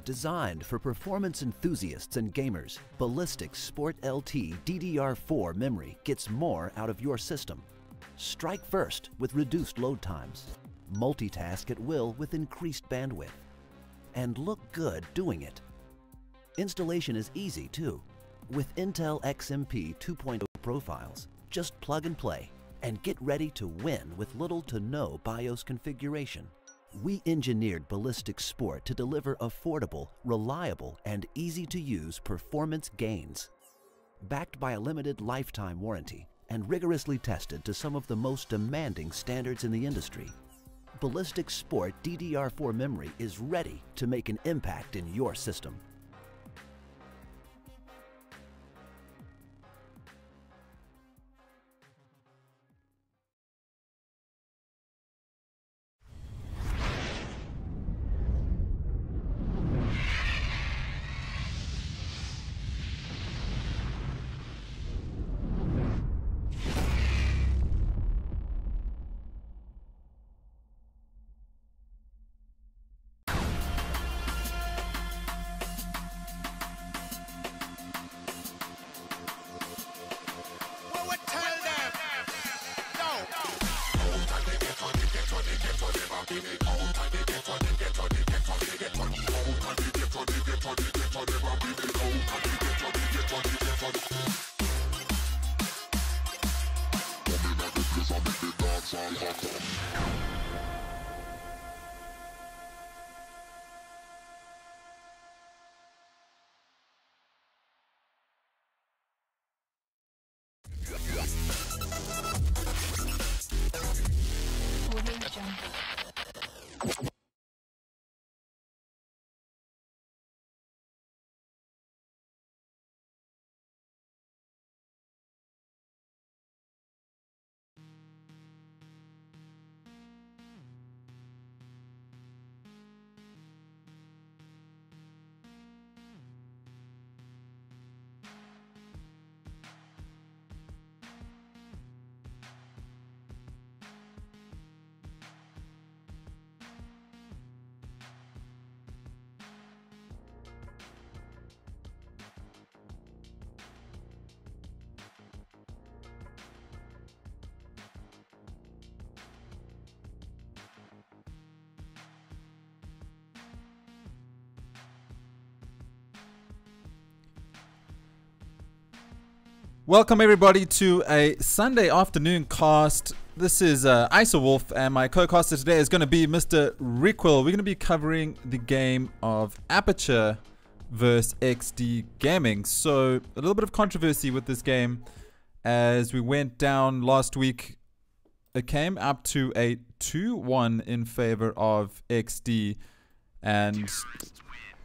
Designed for performance enthusiasts and gamers, BALLISTIX Sport LT DDR4 memory gets more out of your system. Strike first with reduced load times. Multitask at will with increased bandwidth. And look good doing it. Installation is easy too. With Intel XMP 2.0 profiles, just plug and play and get ready to win with little to no BIOS configuration. We engineered BALLISTIX Sport to deliver affordable, reliable, and easy-to-use performance gains. Backed by a limited lifetime warranty and rigorously tested to some of the most demanding standards in the industry, BALLISTIX Sport DDR4 memory is ready to make an impact in your system. Welcome everybody to a Sunday afternoon cast. This is IsoWolf and my co-caster today is going to be Mr. Rickwill. We're going to be covering the game of Aperture versus EXDEE Gaming. So a little bit of controversy with this game as we went down last week. It came up to a 2-1 in favor of EXDEE, and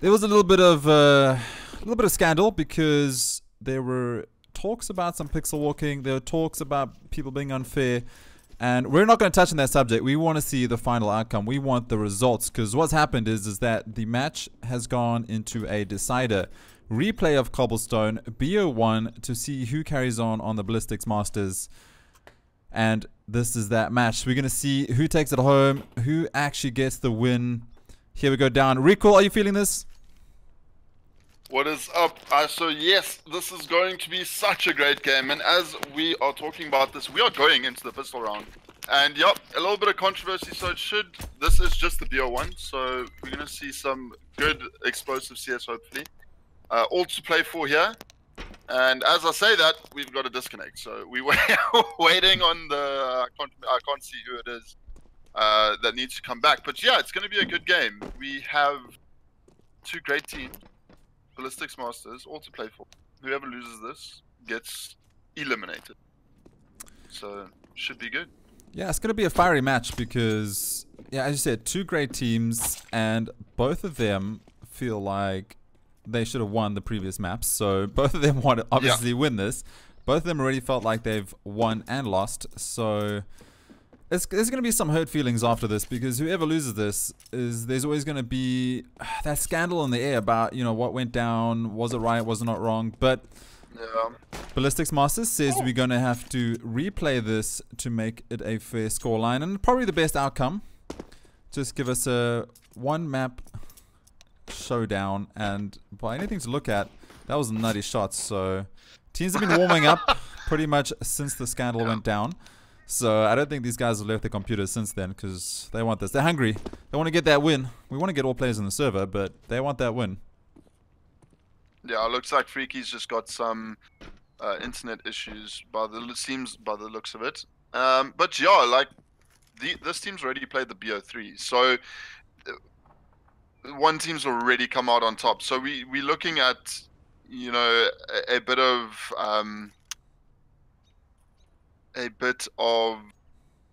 there was a little bit of scandal because there were talks about some pixel walking, there are talks about people being unfair, and we're not going to touch on that subject. We want to see the final outcome. We want the results, because what's happened is that the match has gone into a decider. Replay of Cobblestone, BO1 to see who carries on the BALLISTIX Masters, and this is that match. We're going to see who takes it home, who actually gets the win. Here we go down. Rico, are you feeling this? What is up? So yes, this is going to be such a great game, and as we are talking about this, we are going into the pistol round. And yep, a little bit of controversy, so this is just the BO1, so we're going to see some good explosive CS hopefully. All to play for here, and as I say that, we've got a disconnect, so we're waiting on the, I can't see who it is that needs to come back, but yeah, it's going to be a good game. We have two great teams. BALLISTIX Masters, all to play for. Whoever loses this gets eliminated. So, should be good. Yeah, it's going to be a fiery match because, yeah, as you said, two great teams, and both of them feel like they should have won the previous maps. So, both of them want to obviously win this. Both of them already felt like they've won and lost. So, there's going to be some hurt feelings after this, because whoever loses this there's always going to be that scandal in the air about, you know, what went down, was it right, was it not wrong. But yeah, BALLISTIX Masters says we're going to have to replay this to make it a fair scoreline, and probably the best outcome. Just give us a one map showdown, and by anything to look at, that was nutty shots. So teams have been warming up pretty much since the scandal went down. So I don't think these guys have left their computers since then, because they want this. They're hungry. They want to get that win. We want to get all players in the server, but they want that win. Yeah, it looks like Freaky's just got some internet issues by the looks of it. But yeah, like this team's already played the BO3, so one team's already come out on top. So we're looking at, you know, a bit of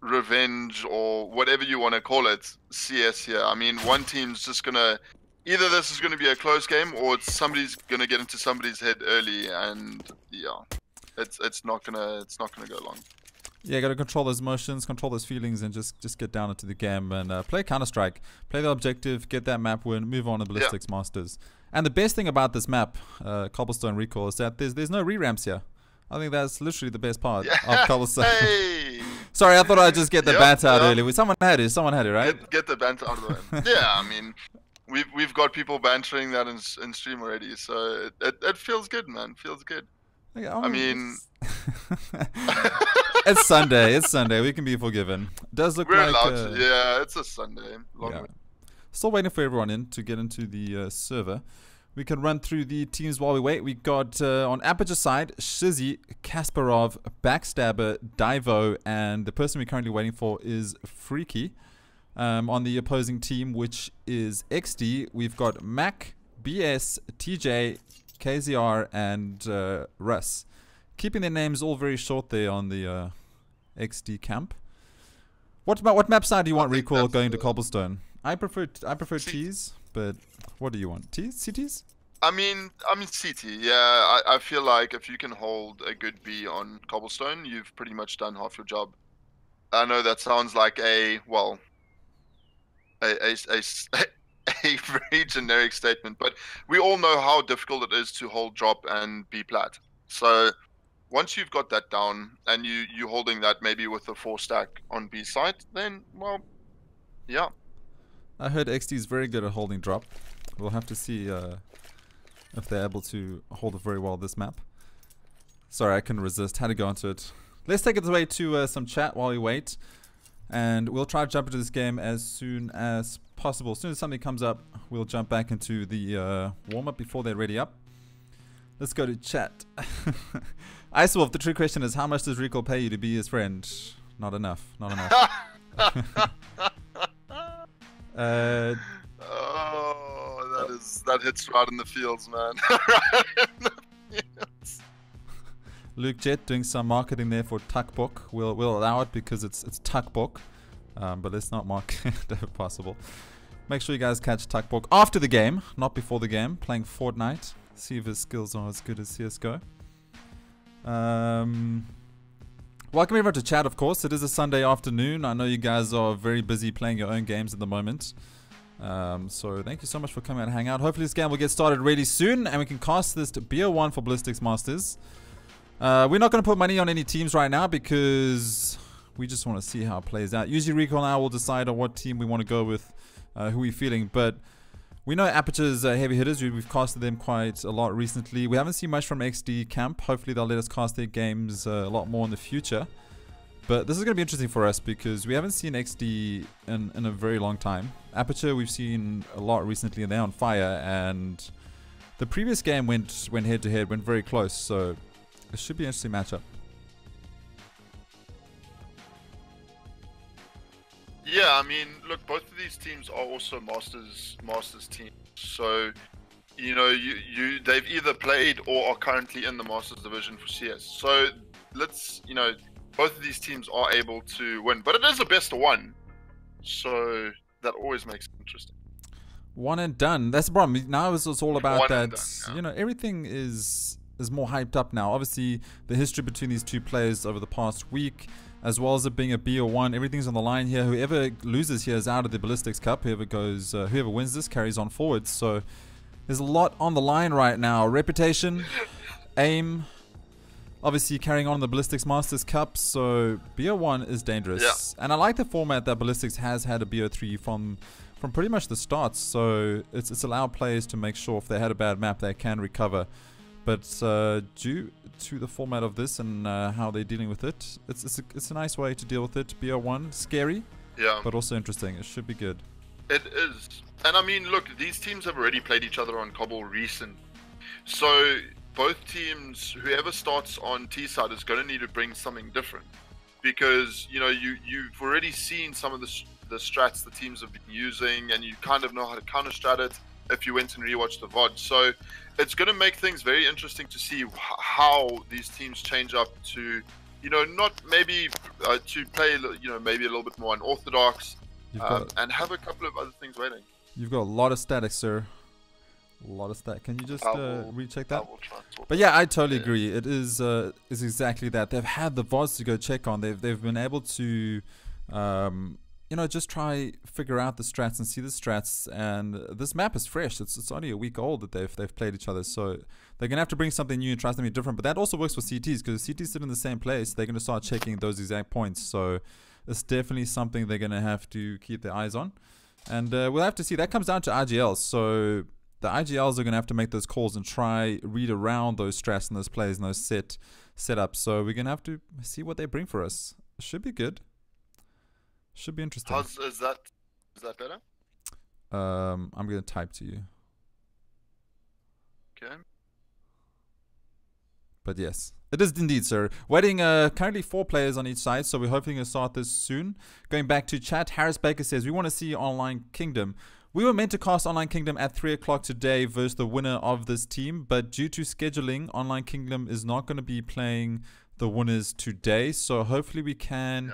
revenge, or whatever you want to call it, CS here. I mean, one team's just gonna, either this is gonna be a close game, or somebody's gonna get into somebody's head early, and yeah, it's not gonna go long. Yeah, gotta control those emotions, control those feelings, and just get down into the game and play Counter-Strike, play the objective, get that map win, move on to Ballistics Masters. And the best thing about this map, Cobblestone Recall, is that there's no re-ramps here. I think that's literally the best part of Cobblestone. Hey! Sorry, I thought I'd just get the banter out early. Someone had it, right? Get the banter out of the way. Yeah, I mean, we've got people bantering that in stream already, so it feels good, man. Feels good. Yeah, I mean, it's Sunday. It's Sunday. We can be forgiven. Does look we're like allowed to. Yeah, it's a Sunday. Long Still waiting for everyone in to get into the server. We can run through the teams while we wait. We got on Aperture side, Shizzy, Kasparov, Backstabber, Divo, and the person we're currently waiting for is Freaky. On the opposing team, which is EXDEE, we've got Mac, BS, TJ, KZR, and Russ. Keeping their names all very short there on the EXDEE camp. What map side do you want, Recoil, going to Cobblestone? I prefer T's, but what do you want? T's? CTs? I mean CT. Yeah, I feel like if you can hold a good B on Cobblestone, you've pretty much done half your job. I know that sounds like a very generic statement, but we all know how difficult it is to hold drop and B plat. So once you've got that down and you're holding that maybe with a 4 stack on B side, then, well, yeah. I heard EXDEE is very good at holding drop. We'll have to see if they're able to hold it very well this map. Sorry, I couldn't resist. Had to go into it. Let's take it away to some chat while we wait. And we'll try to jump into this game as soon as possible. As soon as something comes up, we'll jump back into the warm-up before they're ready up. Let's go to chat. Icewolf, the true question is, how much does Recoil pay you to be his friend? Not enough. Not enough. Oh, that hits right in the fields, man. Right in the fields. Luke Jet doing some marketing there for Tuckbook. We'll allow it because it's Tuckbook, but let's not mark it if possible. Make sure you guys catch Tuckbook after the game, not before the game. Playing Fortnite. See if his skills are as good as CSGO. Welcome everyone to chat, of course. It is a Sunday afternoon. I know you guys are very busy playing your own games at the moment. So thank you so much for coming out and hang out. Hopefully this game will get started really soon and we can cast this to BO1 for Ballistics Masters. We're not going to put money on any teams right now because we just want to see how it plays out. Usually Recoil and I will decide on what team we want to go with, who we're feeling. But we know Aperture's heavy hitters. We've casted them quite a lot recently. We haven't seen much from EXDEE camp. Hopefully they'll let us cast their games a lot more in the future. But this is going to be interesting for us because we haven't seen EXDEE in a very long time. Aperture we've seen a lot recently and they're on fire. And the previous game went head to head, went very close. So it should be an interesting matchup. Yeah, I mean, look, both of these teams are also Masters teams. So, you know, they've either played or are currently in the Masters division for CS. So let's, you know, both of these teams are able to win, but it is a best of one. So that always makes it interesting. One and done. That's the problem. Now it's all about that. Done, yeah. You know, everything is more hyped up now. Obviously, the history between these two players over the past week, as well as it being a BO1, everything's on the line here. Whoever loses here is out of the Ballistics Cup. Whoever wins this carries on forwards. So there's a lot on the line right now. Reputation, aim, obviously carrying on the Ballistics Masters Cup. So BO1 is dangerous. Yeah. And I like the format that Ballistics has had a BO3 from from pretty much the start. So it's allowed players to make sure if they had a bad map, they can recover. But due to the format of this and how they're dealing with it, it's a nice way to deal with it. BO1, scary, Yeah. but also interesting. It should be good. It is. And I mean, look, these teams have already played each other on Cobble recent. So both teams, whoever starts on T side is going to need to bring something different. Because, you know, you've already seen some of the strats the teams have been using, and you kind of know how to counter strat it if you went and rewatched the VOD. So it's going to make things very interesting to see how these teams change up to, you know, not maybe to play, you know, maybe a little bit more unorthodox, and have a couple of other things waiting. You've got a lot of static, sir. A lot of static. Can you just recheck that? But yeah, I totally agree. It is exactly that. They've had the VODs to go check on. They've been able to you know, just try figure out the strats and see the strats. And this map is fresh. It's only a week old that they've played each other. So they're gonna have to bring something new and try something different. But that also works for CTs, because CTs sit in the same place. They're gonna start checking those exact points. So it's definitely something they're gonna have to keep their eyes on. And we'll have to see. That comes down to IGLs. So the IGLs are gonna have to make those calls and try read around those strats and those plays and those setups. So we're gonna have to see what they bring for us. Should be good. Should be interesting. Is that better? I'm gonna type to you. Okay. But yes, it is indeed, sir. Waiting currently 4 players on each side, so we're hoping to start this soon. Going back to chat, Harris Baker says, we want to see Online Kingdom. We were meant to cast Online Kingdom at 3 o'clock today versus the winner of this team, but due to scheduling, Online Kingdom is not going to be playing the winners today, so hopefully we can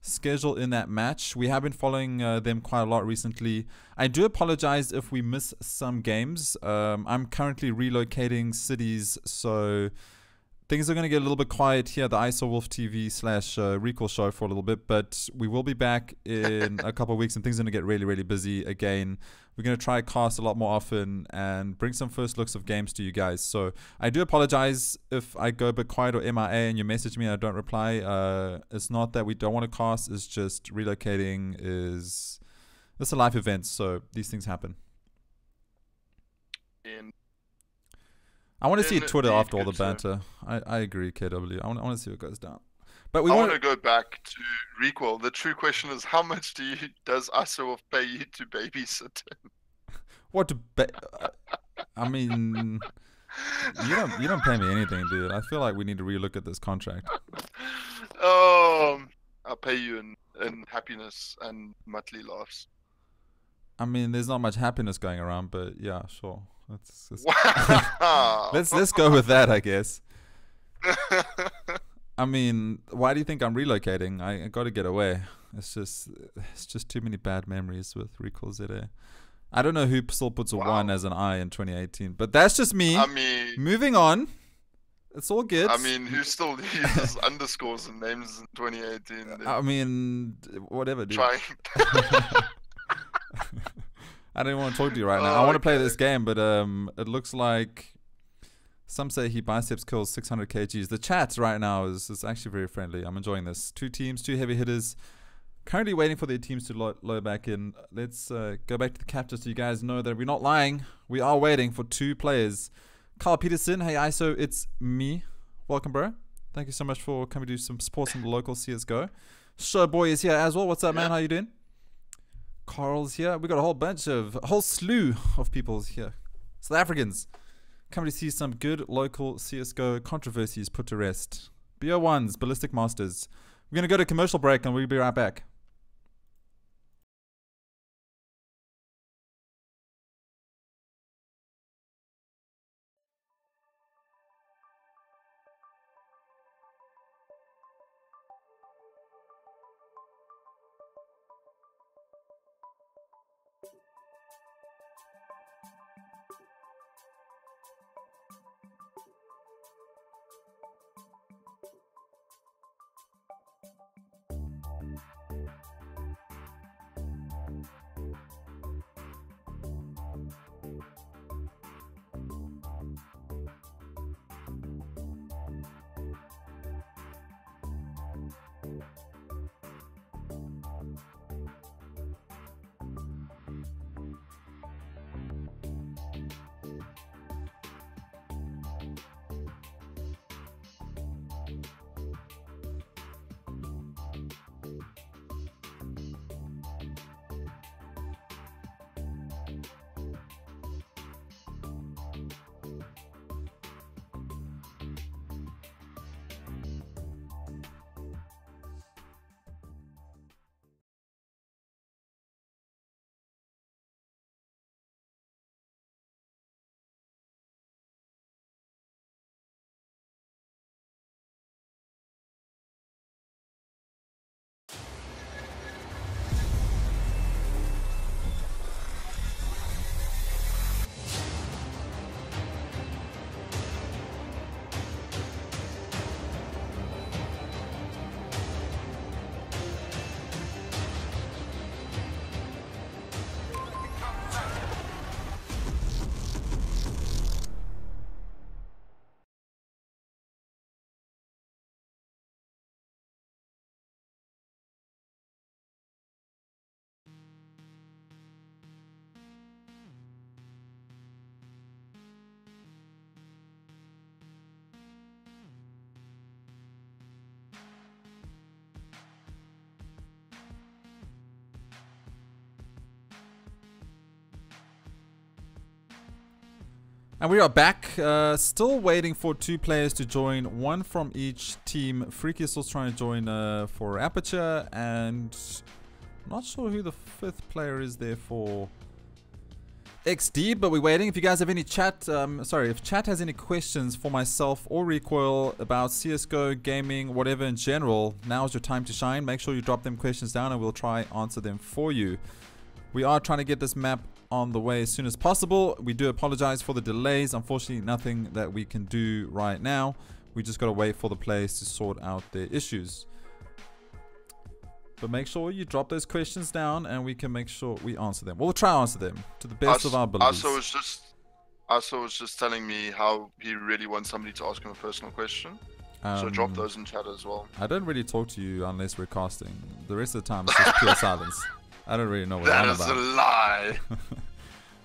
schedule in that match. We have been following them quite a lot recently. I do apologize if we miss some games. I'm currently relocating cities, so things are going to get a little bit quiet here at the ISOWolf TV / Recall show for a little bit, but we will be back in a couple of weeks and things are going to get really, really busy again. We're going to try cast a lot more often and bring some first looks of games to you guys. So I do apologize if I go a bit quiet or MIA and you message me and I don't reply. It's not that we don't want to cast, it's just relocating it's a life event, so these things happen. I want to see Twitter after all the banter. I agree, KW. I want to see what goes down. But we want to go back to Requel. The true question is, how much does ISOWolf pay you to babysit him? What to I mean, you don't pay me anything, dude. I feel like we need to relook at this contract. I'll pay you in happiness and monthly laughs. I mean, there's not much happiness going around, but yeah, sure. Wow. let's go with that, I guess. I mean, why do you think I'm relocating? I got to get away. It's just too many bad memories with Recall ZA. I don't know who still puts a 1 as an I in 2018, but that's just me. I mean, moving on. It's all good. I mean, who still uses underscores and names in 2018? I mean, whatever, dude. Trying. I don't want to talk to you right now. I want to play this game, but it looks like some say he biceps kills 600 kgs. The chat right now is actually very friendly. I'm enjoying this. 2 teams, 2 heavy hitters. Currently waiting for their teams to load back in. Let's go back to the capture so you guys know that we're not lying. We are waiting for 2 players. Carl Peterson, hey ISO, it's me. Welcome, bro. Thank you so much for coming to do some sports in the local CSGO. Showboy is here as well. What's up, man? How you doing? Carl's here. We got a whole slew of people here. South Africans coming to see some good local CSGO controversies put to rest. BO1s, Ballistic Masters. We're going to go to commercial break and we'll be right back. And we are back, still waiting for 2 players to join, 1 from each team. Freaky is still trying to join for Aperture, and not sure who the 5th player is there for EXDEE, but we're waiting. If you guys have any chat, if chat has any questions for myself or Recoil about CSGO, gaming, whatever in general, now's your time to shine. Make sure you drop them questions down and we'll try answer them for you. We are trying to get this map on the way as soon as possible. We do apologize for the delays. Unfortunately, nothing that we can do right now. We just gotta wait for the players to sort out their issues. But make sure you drop those questions down and we can make sure we answer them. We'll try to answer them to the best of our abilities. Asa was just telling me how he really wants somebody to ask him a personal question. So drop those in chat as well. I don't really talk to you unless we're casting. The rest of the time it's just pure silence. I don't really know what I'm about. That is a lie.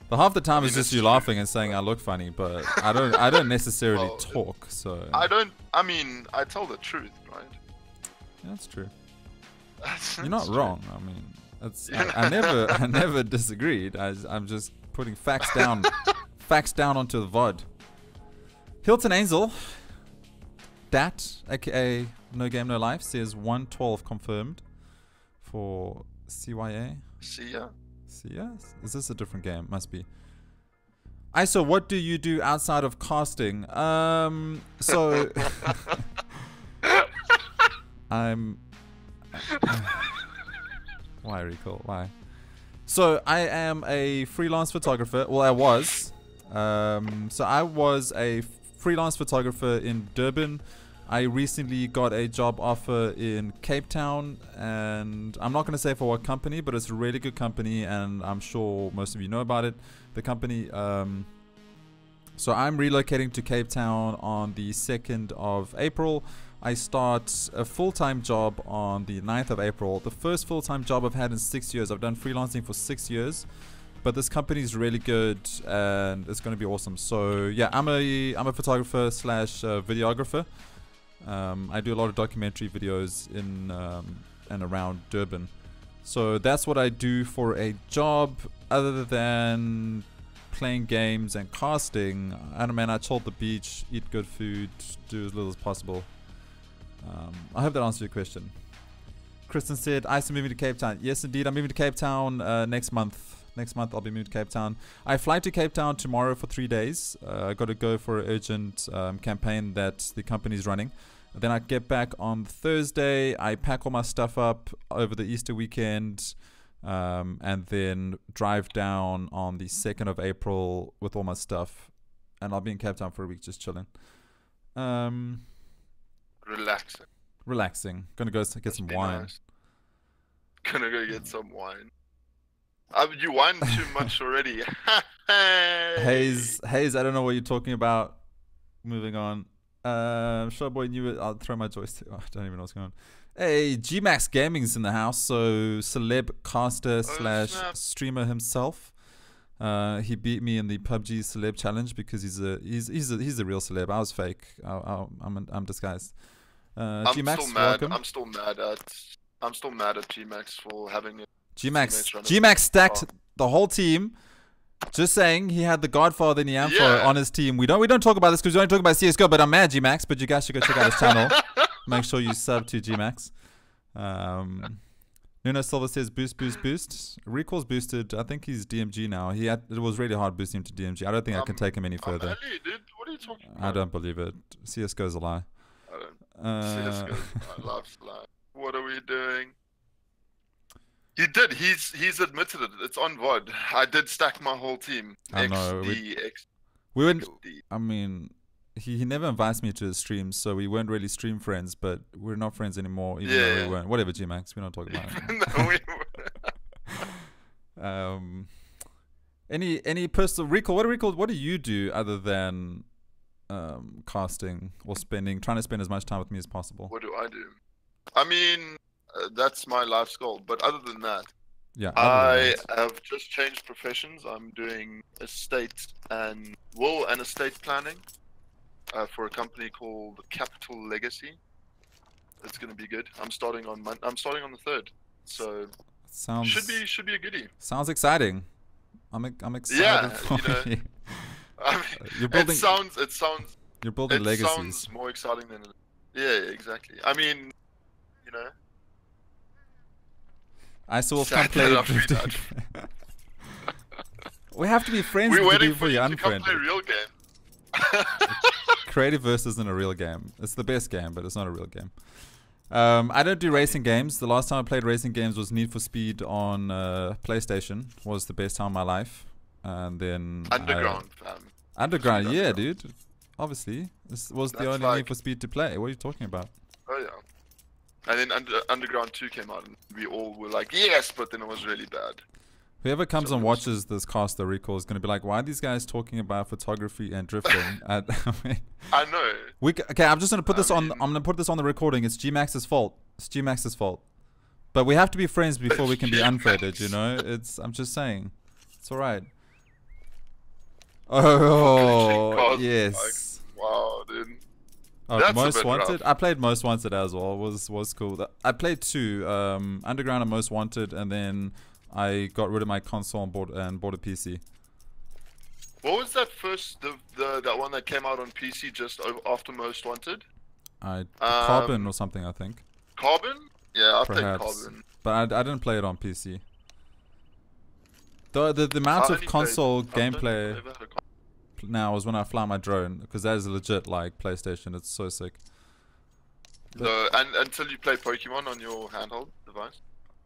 The half the time is just you laughing and saying I look funny, but I don't necessarily talk. So I mean, I tell the truth, right? Yeah, that's true. You're not wrong. I mean, I never disagreed. I'm just putting facts down, onto the VOD. Hilton Angel, Dat, aka No Game No Life, says 112 confirmed for CYA. Sia. Is this a different game? Must be. ISO, what do you do outside of casting? So I'm. Why Recall? Why? So I am a freelance photographer. Well, I was. So I was a freelance photographer in Durban. I recently got a job offer in Cape Town, and I'm not going to say for what company, but it's a really good company, and I'm sure most of you know about it. The company. So I'm relocating to Cape Town on the 2nd of April. I start a full-time job on the 9th of April. The first full-time job I've had in 6 years. I've done freelancing for 6 years, but this company is really good and it's going to be awesome. So yeah, I'm a photographer slash videographer. I do a lot of documentary videos in and around Durban. So that's what I do for a job. Other than playing games and casting, I don't know, man, I chill at the beach, eat good food, do as little as possible. I hope that answers your question. Kristen said, I am moving to Cape Town. Yes, indeed. I'm moving to Cape Town next month. Next month, I'll be moving to Cape Town. I fly to Cape Town tomorrow for 3 days. I got to go for an urgent campaign that the company's running. Then I get back on Thursday. I pack all my stuff up over the Easter weekend. And then drive down on the 2nd of April with all my stuff. And I'll be in Cape Town for a week just chilling. Relaxing. Gonna go get some wine. Nice. Gonna go get some wine. You wine too much already. Hayes, I don't know what you're talking about. Moving on. Showboy knew it. I'll throw my joystick. Oh, I don't even know what's going on. Hey, Gmax Gaming's in the house. So celeb caster slash streamer himself. He beat me in the PUBG celeb challenge because he's a real celeb. I was fake. I'm disguised. Gmax, welcome. I'm still mad at Gmax for having it. Gmax stacked the whole team. Just saying, he had the Godfather and the Amphro on his team. We don't talk about this because we don't talk about CSGO. But I'm mad, Gmax. But you guys should go check out his channel. Make sure you sub to Gmax. Nuno Silva says boost. Recall's boosted. I think he's DMG now. It was really hard boosting him to DMG. I don't think I can take him any further. Ellie, dude, what are you talking about? I don't believe it. CSGO's a lie. CSGO, I love lie. What are we doing? He did. He's admitted it. It's on VOD. I did stack my whole team. I know. We went. I mean, he never invites me to his streams, so we weren't really stream friends. But we're not friends anymore, even though we weren't. Whatever, Gmax. We don't talk about it. Any personal Recall? What do you do other than casting or trying to spend as much time with me as possible? What do I do? I mean, that's my life's goal. But other than that, I have just changed professions. I'm doing estate and will and estate planning for a company called Capital Legacy. It's gonna be good. I'm starting on the 3rd, so should be a goodie. Sounds exciting. I'm excited for you. I mean, You're building. it sounds. You're building It legacies. sounds more exciting than it is. Yeah, exactly. I mean, you know. I still Sad can't play that I've drifting. We have to be friends We're with the waiting people for you you to come play unfriend. real game. Creative Verse isn't a real game. It's the best game, but it's not a real game. I don't do racing games. The last time I played racing games was Need for Speed on PlayStation. Was the best time of my life. And then Underground, fam. Underground, yeah, Underground. dude. Obviously, this was the That's only like- Need for Speed to play. What are you talking about? Oh yeah. And then Underground 2 came out, and we all were like, yes, but then it was really bad. Whoever comes So and it was- watches this cast, the recall, is going to be like, why are these guys talking about photography and drifting? I mean, I know. okay, I'm just going to put this on. mean- I'm going to put this on the recording. It's G-Max's fault. It's G-Max's fault. But we have to be friends before we can be unfriended. You know, I'm just saying. It's all right. Oh Cars, yes. like, wow, dude. Oh, That's a Most bit Wanted. rough. I played Most Wanted as well. Was cool. I played 2, Underground and Most Wanted, and then I got rid of my console and bought a PC. What was that first, that one that came out on PC just after Most Wanted? Carbon or something, I think. Carbon? Yeah, I played Perhaps. Carbon. But I didn't play it on PC. The amount I of only console played Carbon. gameplay I've never had a Carbon. now is when I fly my drone, because that is legit like PlayStation. It's so sick. So, and until you play Pokemon on your handheld device?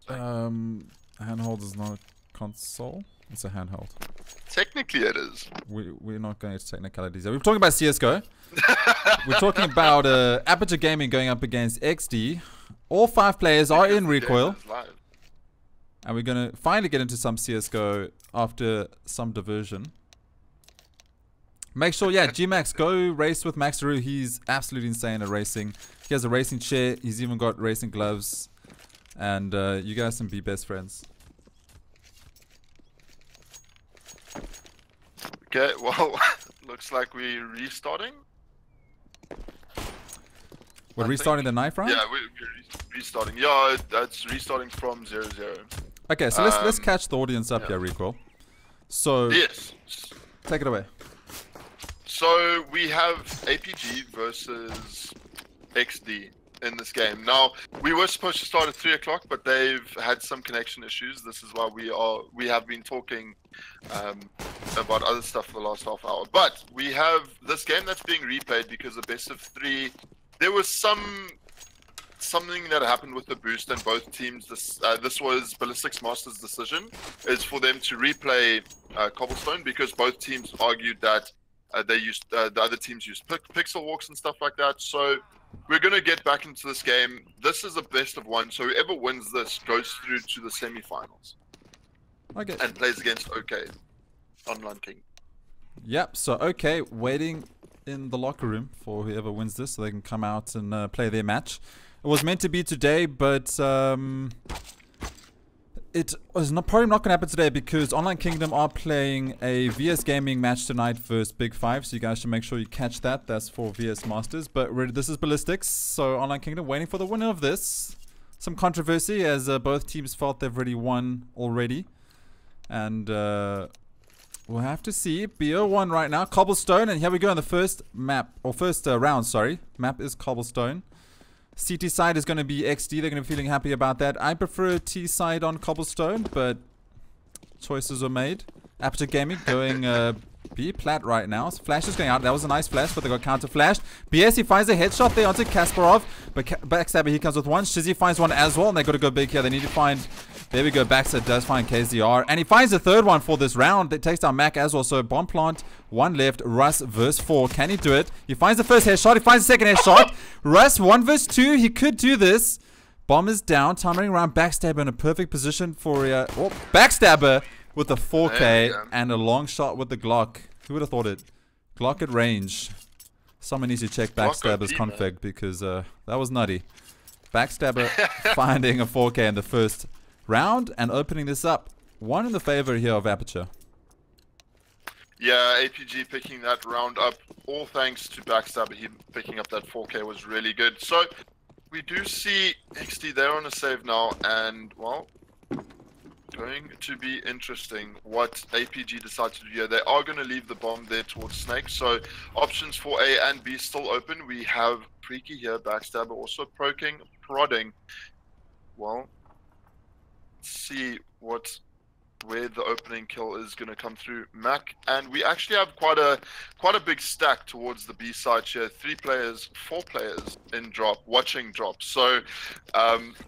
Handheld is not a console. It's a handheld. Technically it is. We're not going into technicalities. We're talking about CSGO. We're talking about Aperture Gaming going up against EXDEE. All 5 players are in recoil. It is live. And we're going to finally get into some CSGO after some diversion. Make sure, yeah, G-Max, go race with Max Daru. He's absolutely insane at racing. He has a racing chair. He's even got racing gloves. And you guys can be best friends. Okay, well, looks like we're restarting. We're I restarting think. the knife round? Yeah, we're restarting. Yeah, that's restarting from 0-0. Okay, so let's catch the audience up here, Recoil. So, Yes. take it away. So we have APG versus XD in this game. Now, we were supposed to start at 3 o'clock, but they've had some connection issues. This is why we have been talking about other stuff for the last half hour. But we have this game that's being replayed because of best of 3. There was something that happened with the boost, and both teams. This was BALLISTIX Master's decision, is for them to replay Cobblestone, because both teams argued that the other teams used pixel walks and stuff like that. So we're going to get back into this game. This is a best of 1, so whoever wins this goes through to the semi-finals. Okay. And plays against OK, Online King. Yep, so okay, waiting in the locker room for whoever wins this so they can come out and play their match. It was meant to be today, but it was probably not going to happen today because Online Kingdom are playing a VS Gaming match tonight versus Big 5, so you guys should make sure you catch that. That's for VS Masters, but this is BALLISTIX, so Online Kingdom waiting for the winner of this. Some controversy as both teams felt they've already won already, and we'll have to see. BO1 right now, Cobblestone, and here we go in the first map, or first round, sorry. Map is Cobblestone. CT side is going to be XD. They're going to be feeling happy about that. I prefer T side on Cobblestone, but choices are made. Aperture Gaming going B plat right now. So flash is going out. That was a nice flash, but they got counter flashed. BS, he finds a headshot there onto Kasparov, but Backstabber, he comes with one. Shizzy finds one as well, and they got to go big here. They need to find. There we go. Backstab does find KZR, and he finds the third one for this round. It takes down Mac as well. So bomb plant, 1 left. Russ versus 4. Can he do it? He finds the first headshot. He finds the second headshot. Russ 1 versus 2. He could do this. Bomb is down. Time running around. Backstabber in a perfect position for Backstabber with a 4K and a long shot with the Glock. Who would have thought it? Glock at range. Someone needs to check Backstabber's config because that was nutty. Backstabber finding a 4K in the first round and opening this up. 1 in the favor here of Aperture. Yeah, APG picking that round up, all thanks to Backstabber. Him picking up that 4K was really good. So we do see XD there on a save now, and well, Going to be interesting what APG decide to do here. They are going to leave the bomb there towards Snake. So options for A and B still open. We have Freaky here, Backstabber, also prodding. Well, let's see where the opening kill is going to come through. Mac, and we actually have quite a big stack towards the B side here. 4 players in drop, watching drop. So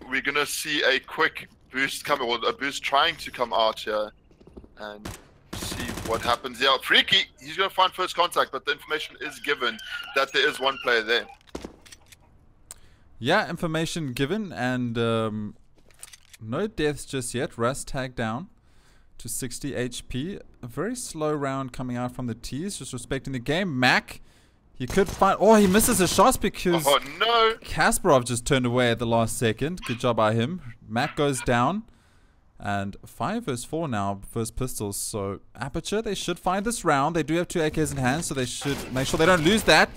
we're going to see a quick boost coming, or a boost trying to come out here, and see what happens. Yeah, Freaky, he's going to find first contact, but the information is given that there is one player there. Yeah, information given, and no deaths just yet. Russ tagged down to 60 HP. A very slow round coming out from the T's, just respecting the game. Mac, he could find... Oh, he misses his shots because... Oh, no! Kasparov just turned away at the last second. Good job by him. Mac goes down. And 5 vs 4 now, first pistols. So, Aperture, they should find this round. They do have 2 AKs in hand, so they should make sure they don't lose that.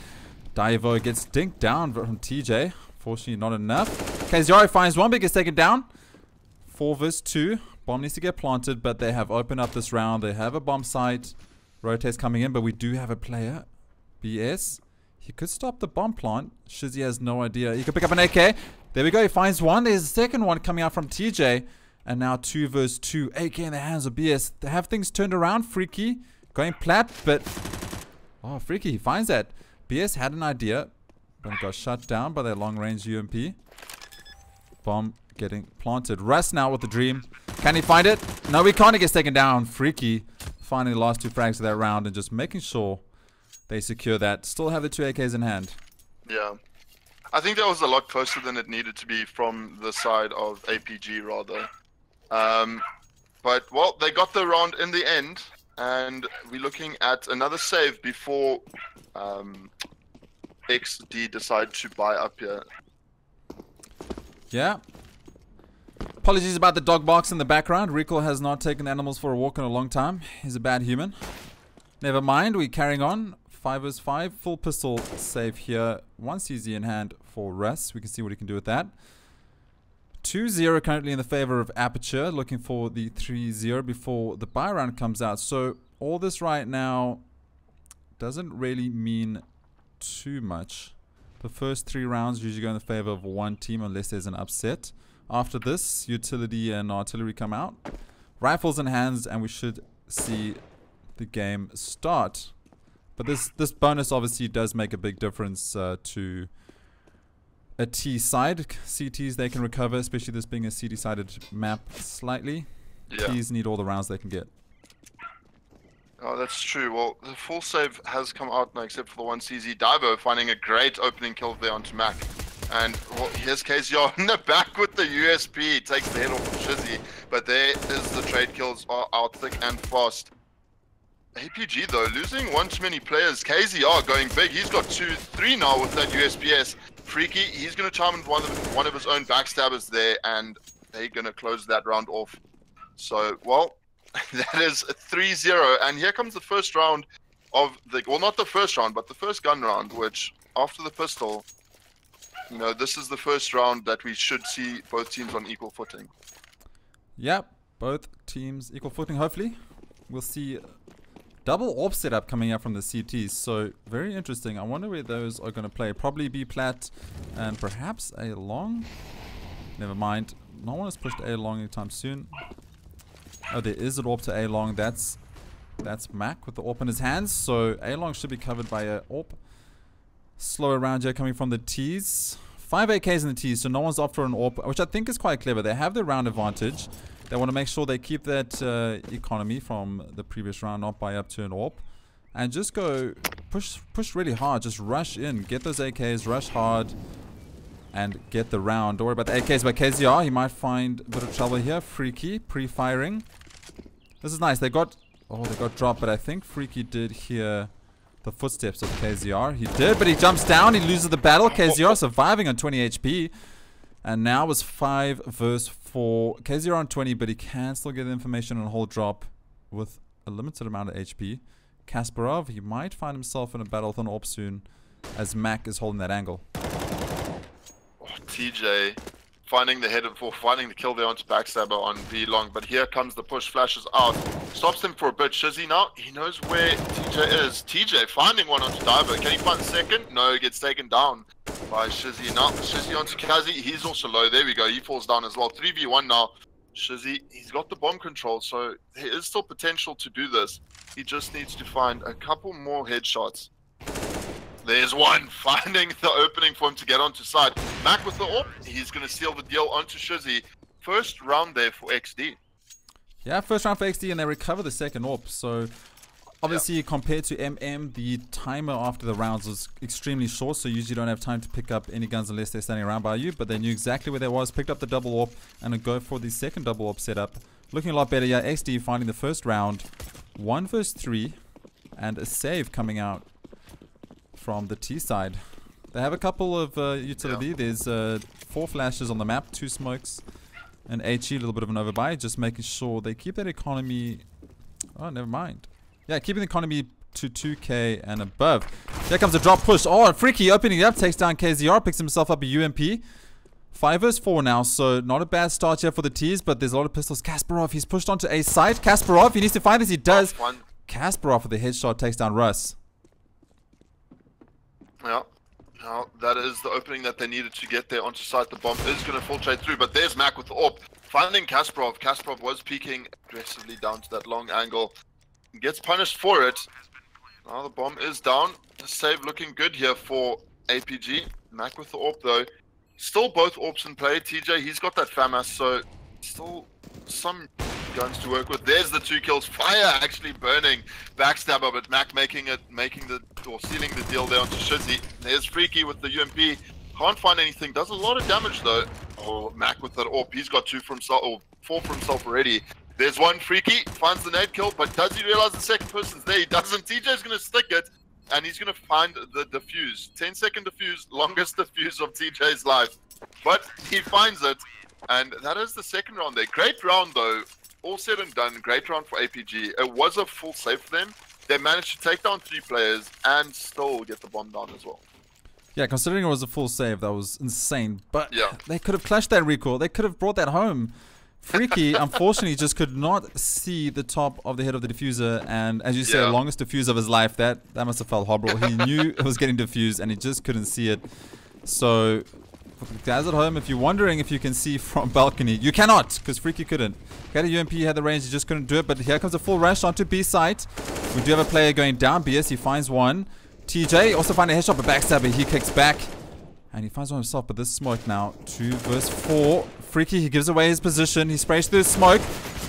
Daivo gets dinked down from TJ. Fortunately, not enough. KZR finds one, but gets taken down. 4 vs 2. Bomb needs to get planted, but they have opened up this round. They have a bomb site. Rotates coming in, but we do have a player. BS. He could stop the bomb plant. Shizzy has no idea. He could pick up an AK. There we go. He finds one. There's a second one coming out from TJ. And now 2 vs 2. AK in the hands of BS. They have things turned around. Freaky going plat, but... Oh, Freaky. He finds that. BS had an idea, but got shut down by their long-range UMP. Bomb getting planted. Russ now with the dream. Can he find it? No, he can't. He gets taken down. Freaky finding the last 2 frags of that round and just making sure they secure that. Still have the 2 AKs in hand. Yeah. I think that was a lot closer than it needed to be from the side of APG, rather. But, well, they got the round in the end. And we're looking at another save before EXDEE decide to buy up here. Yeah. Apologies about the dog box in the background. Rico has not taken animals for a walk in a long time. He's a bad human. Never mind, we're carrying on. 5 vs 5. Full pistol save here. 1 CZ in hand for Russ. We can see what he can do with that. 2-0 currently in the favor of Aperture. Looking for the 3-0 before the buy round comes out. So all this right now doesn't really mean too much. The first 3 rounds usually go in the favor of one team unless there's an upset. After this, utility and artillery come out. Rifles in hands, and we should see the game start. But this bonus obviously does make a big difference to a T side. CTs they can recover, especially this being a CD-sided map slightly. Yeah. T's need all the rounds they can get. Oh, that's true. Well, the full save has come out now, except for the 1 CZ. Divo finding a great opening kill there onto Mac. And well, here's KZR in the back with the USP. Takes the head off of Shizzy. But there is the trade kills are out thick and fast. APG though, losing one too many players. KZR going big. He's got 2-3 now with that USPS. Freaky, he's going to chime in one of his own backstabbers there. And they're going to close that round off. So, well, that is 3-0. And here comes the first round of the... Well, not the first round, but the first gun round. Which, after the pistol... You know, this is the first round that we should see both teams on equal footing. Yep, both teams equal footing, hopefully. We'll see double AWP setup coming out from the CTs. So, very interesting. I wonder where those are going to play. Probably B plat and perhaps A long. Never mind. No one has pushed A long anytime soon. Oh, there is an AWP to A long. That's Mac with the AWP in his hands. So, A long should be covered by a AWP. Slower round here coming from the T's. 5 AKs in the T's, so no one's opt for an AWP, which I think is quite clever. They have the round advantage. They want to make sure they keep that economy from the previous round, not buy up to an AWP. And just go push really hard. Just rush in. Get those AKs, rush hard, and get the round. Don't worry about the AKs by KZR. He might find a bit of trouble here. Freaky, pre-firing. This is nice. They got dropped, but I think Freaky did hear the footsteps of KZR. He did, but he jumps down. He loses the battle. KZR surviving on 20 HP. And now it's 5 vs 4. KZR on 20, but he can still get information on a whole drop with a limited amount of HP. Kasparov, he might find himself in a battle with an AWP soon as Mac is holding that angle. Oh, TJ finding the head for finding the kill there onto Backstabber on B long. But here comes the push, flashes out, stops him for a bit. Shizzy now, he knows where TJ is. TJ finding one onto Diver. Can he find the second? No, he gets taken down by Shizzy. Now Shizzy onto Kazi. He's also low. There we go. He falls down as well. 3v1 now. Shizzy, he's got the bomb control, so there is still potential to do this. He just needs to find a couple more headshots. There's one, finding the opening for him to get onto side. Mac with the AWP, he's going to seal the deal onto Shizzy. First round there for XD. Yeah, first round for XD, and they recover the second AWP. So, obviously, compared to MM, the timer after the rounds was extremely short, so you usually don't have time to pick up any guns unless they're standing around by you. But they knew exactly where they was, picked up the double AWP, and then go for the second double AWP setup. Looking a lot better, yeah. XD finding the first round. 1 versus 3, and a save coming out from the T side. They have a couple of utility. Yeah. There's 4 flashes on the map, 2 smokes, and HE, a little bit of an overbuy, just making sure they keep that economy. Oh, never mind. Yeah, keeping the economy to 2k and above. Here comes a drop push. Oh, Freaky opening it up, takes down KZR, picks himself up a UMP. 5 versus 4 now, so not a bad start here for the T's, but there's a lot of pistols. Kasparov, he's pushed onto A side. Kasparov, he needs to find this, he does. Kasparov with the headshot takes down Russ. Yeah, now that is the opening that they needed to get there onto site. The bomb is going to filtrate through, but there's Mac with the AWP. Finding Kasparov. Kasparov was peeking aggressively down to that long angle. He gets punished for it. Now the bomb is down. The save looking good here for APG. Mac with the AWP though. Still both AWPs in play. TJ, he's got that FAMAS, so still some guns to work with. There's the 2 kills. Fire actually burning Backstabber, but Mac sealing the deal there onto Shizzy. There's Freaky with the UMP. Can't find anything. Does a lot of damage though. Oh, Mac with that AWP. He's got 2 for himself, or 4 for himself already. There's one Freaky. Finds the nade kill, but does he realize the second person's there? He doesn't. TJ's going to stick it, and he's going to find the defuse. 10-second defuse, longest defuse of TJ's life. But he finds it, and that is the second round there. Great round though. All said and done, great round for APG. It was a full save for them. They managed to take down 3 players and still get the bomb down as well. Yeah, considering it was a full save, that was insane. But yeah, they could have clashed that recoil. They could have brought that home. Freaky, unfortunately, just could not see the top of the head of the diffuser. And as you say, longest diffuse of his life, that must have felt horrible. He knew it was getting diffused and he just couldn't see it. So, for the guys at home, if you're wondering if you can see from balcony, you cannot, because Freaky couldn't. He had a UMP, he had the range, he just couldn't do it. But here comes a full rush onto B site. We do have a player going down. BS, he finds one. TJ also finds a headshot, but Backstabber, he kicks back. And he finds one himself, but this smoke now. 2 versus 4. Freaky, he gives away his position. He sprays through the smoke.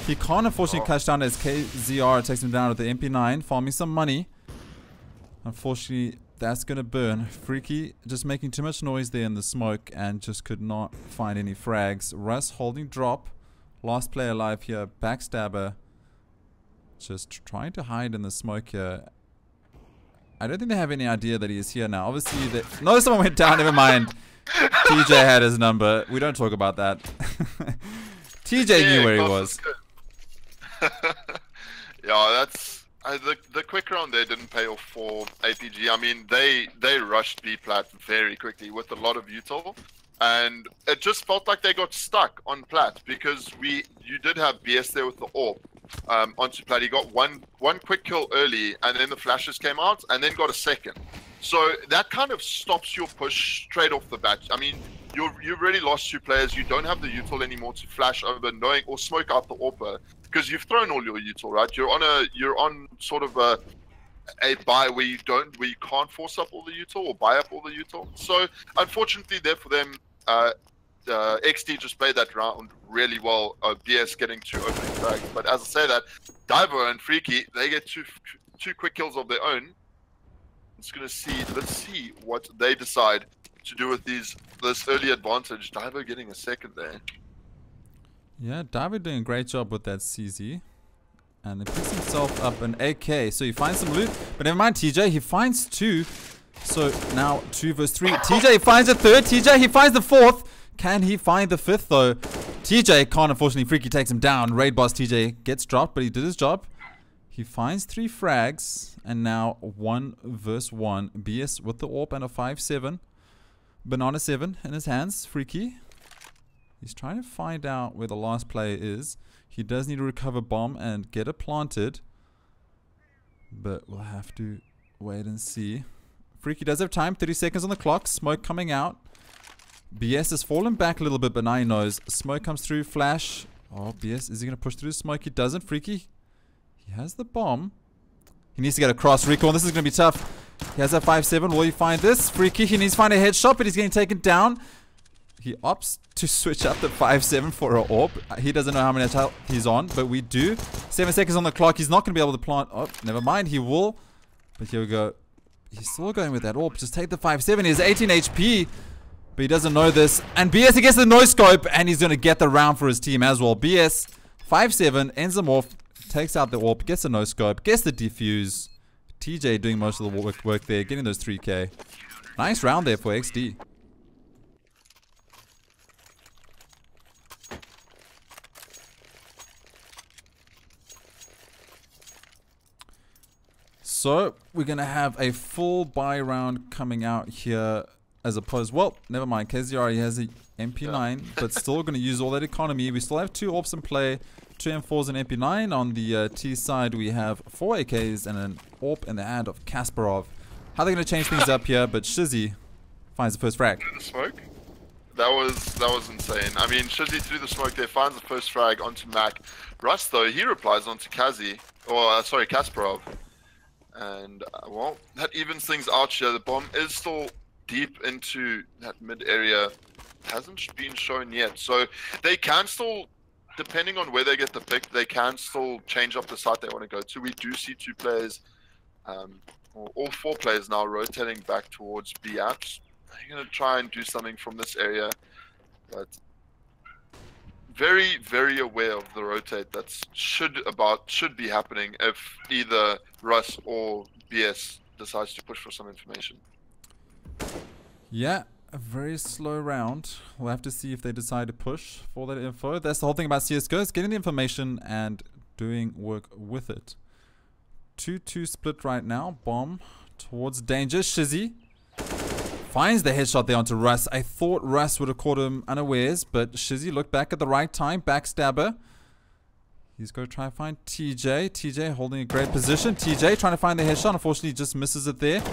He can't unfortunately catch down as KZR takes him down with the MP9, farming some money. Unfortunately, that's going to burn. Freaky just making too much noise there in the smoke and just could not find any frags. Russ holding drop. Last player alive here. Backstabber just trying to hide in the smoke here. I don't think they have any idea that he is here now. Obviously, no, someone went down. Never mind. TJ had his number. We don't talk about that. TJ knew where he was. Yeah, that's the quick round there didn't pay off for APG. I mean, they rushed B plat very quickly with a lot of util, and it just felt like they got stuck on plat because you did have BS there with the AWP. Onto plat, he got one quick kill early, and then the flashes came out, and then got a second. So that kind of stops your push straight off the bat. I mean, you've already lost 2 players. You don't have the util anymore to flash over knowing or smoke out the AWP because you've thrown all your util, right? You're on sort of a buy where you can't force up all the util or buy up all the util. So unfortunately, there for them. XD just played that round really well. BS getting 2 opening frags, but as I say that, Diver and Freaky, they get two quick kills of their own. Let's see what they decide to do with this early advantage. Diver getting a second there. Yeah, Diver doing a great job with that CZ. And he picks himself up an AK. So he finds some loot. But never mind, TJ. He finds 2. So now 2 versus 3. TJ finds a 3rd. TJ, he finds the 4th. Can he find the 5th though? TJ can't, unfortunately. Freaky takes him down. Raid boss TJ gets dropped, but he did his job. He finds 3 frags. And now 1 versus 1. BS with the AWP and a 5-7. Banana 7 in his hands. Freaky. He's trying to find out where the last player is. He does need to recover bomb and get it planted. But we'll have to wait and see. Freaky does have time. 30 seconds on the clock. Smoke coming out. BS has fallen back a little bit, but now he knows. Smoke comes through. Flash. Oh, BS. Is he going to push through the smoke? He doesn't. Freaky. He has the bomb. He needs to get across. Recall. This is going to be tough. He has that 5-7. Will he find this? Freaky. He needs to find a headshot, but he's getting taken down. He opts to switch up the 5-7 for an AWP. He doesn't know how many health he's on, but we do. 7 seconds on the clock. He's not going to be able to plant. Oh, never mind. He will. But here we go. He's still going with that AWP. Just take the 5-7. He has 18 HP, but he doesn't know this. And BS, he gets the no scope, and he's going to get the round for his team as well. BS, 5-7, ends them off, takes out the AWP, gets the no scope, gets the defuse. TJ doing most of the work there, getting those 3K. Nice round there for XD. So, we're going to have a full buy round coming out here as opposed... Well, never mind. KZR, he has a MP9, but still going to use all that economy. We still have 2 AWPs in play, 2 M4s and MP9. On the T side, we have 4 AKs and an AWP in the hand of Kasparov. How are they going to change things up here? But Shizzy finds the first frag. The smoke? That was insane. I mean, Shizzy threw the smoke there, finds the first frag onto Mac. Russ, though, he replies onto Kazi. Or, sorry, Kasparov. And, well, that evens things out here. The bomb is still deep into that mid area. Hasn't been shown yet. So they can still, depending on where they get the pick, they can still change up the site they want to go to. We do see 2 players, or all 4 players now rotating back towards B apps. They're going to try and do something from this area. But very, very aware of the rotate that should be happening if either Russ or BS decides to push for some information. Yeah, a very slow round. We'll have to see if they decide to push for that info. That's the whole thing about CSGO, is getting the information and doing work with it. 2-2 split right now. Bomb towards danger. Shizzy finds the headshot there onto Russ. I thought Russ would have caught him unawares, but Shizzy looked back at the right time. Backstabber. He's going to try and find TJ. TJ holding a great position. TJ trying to find the headshot. Unfortunately, he just misses it there.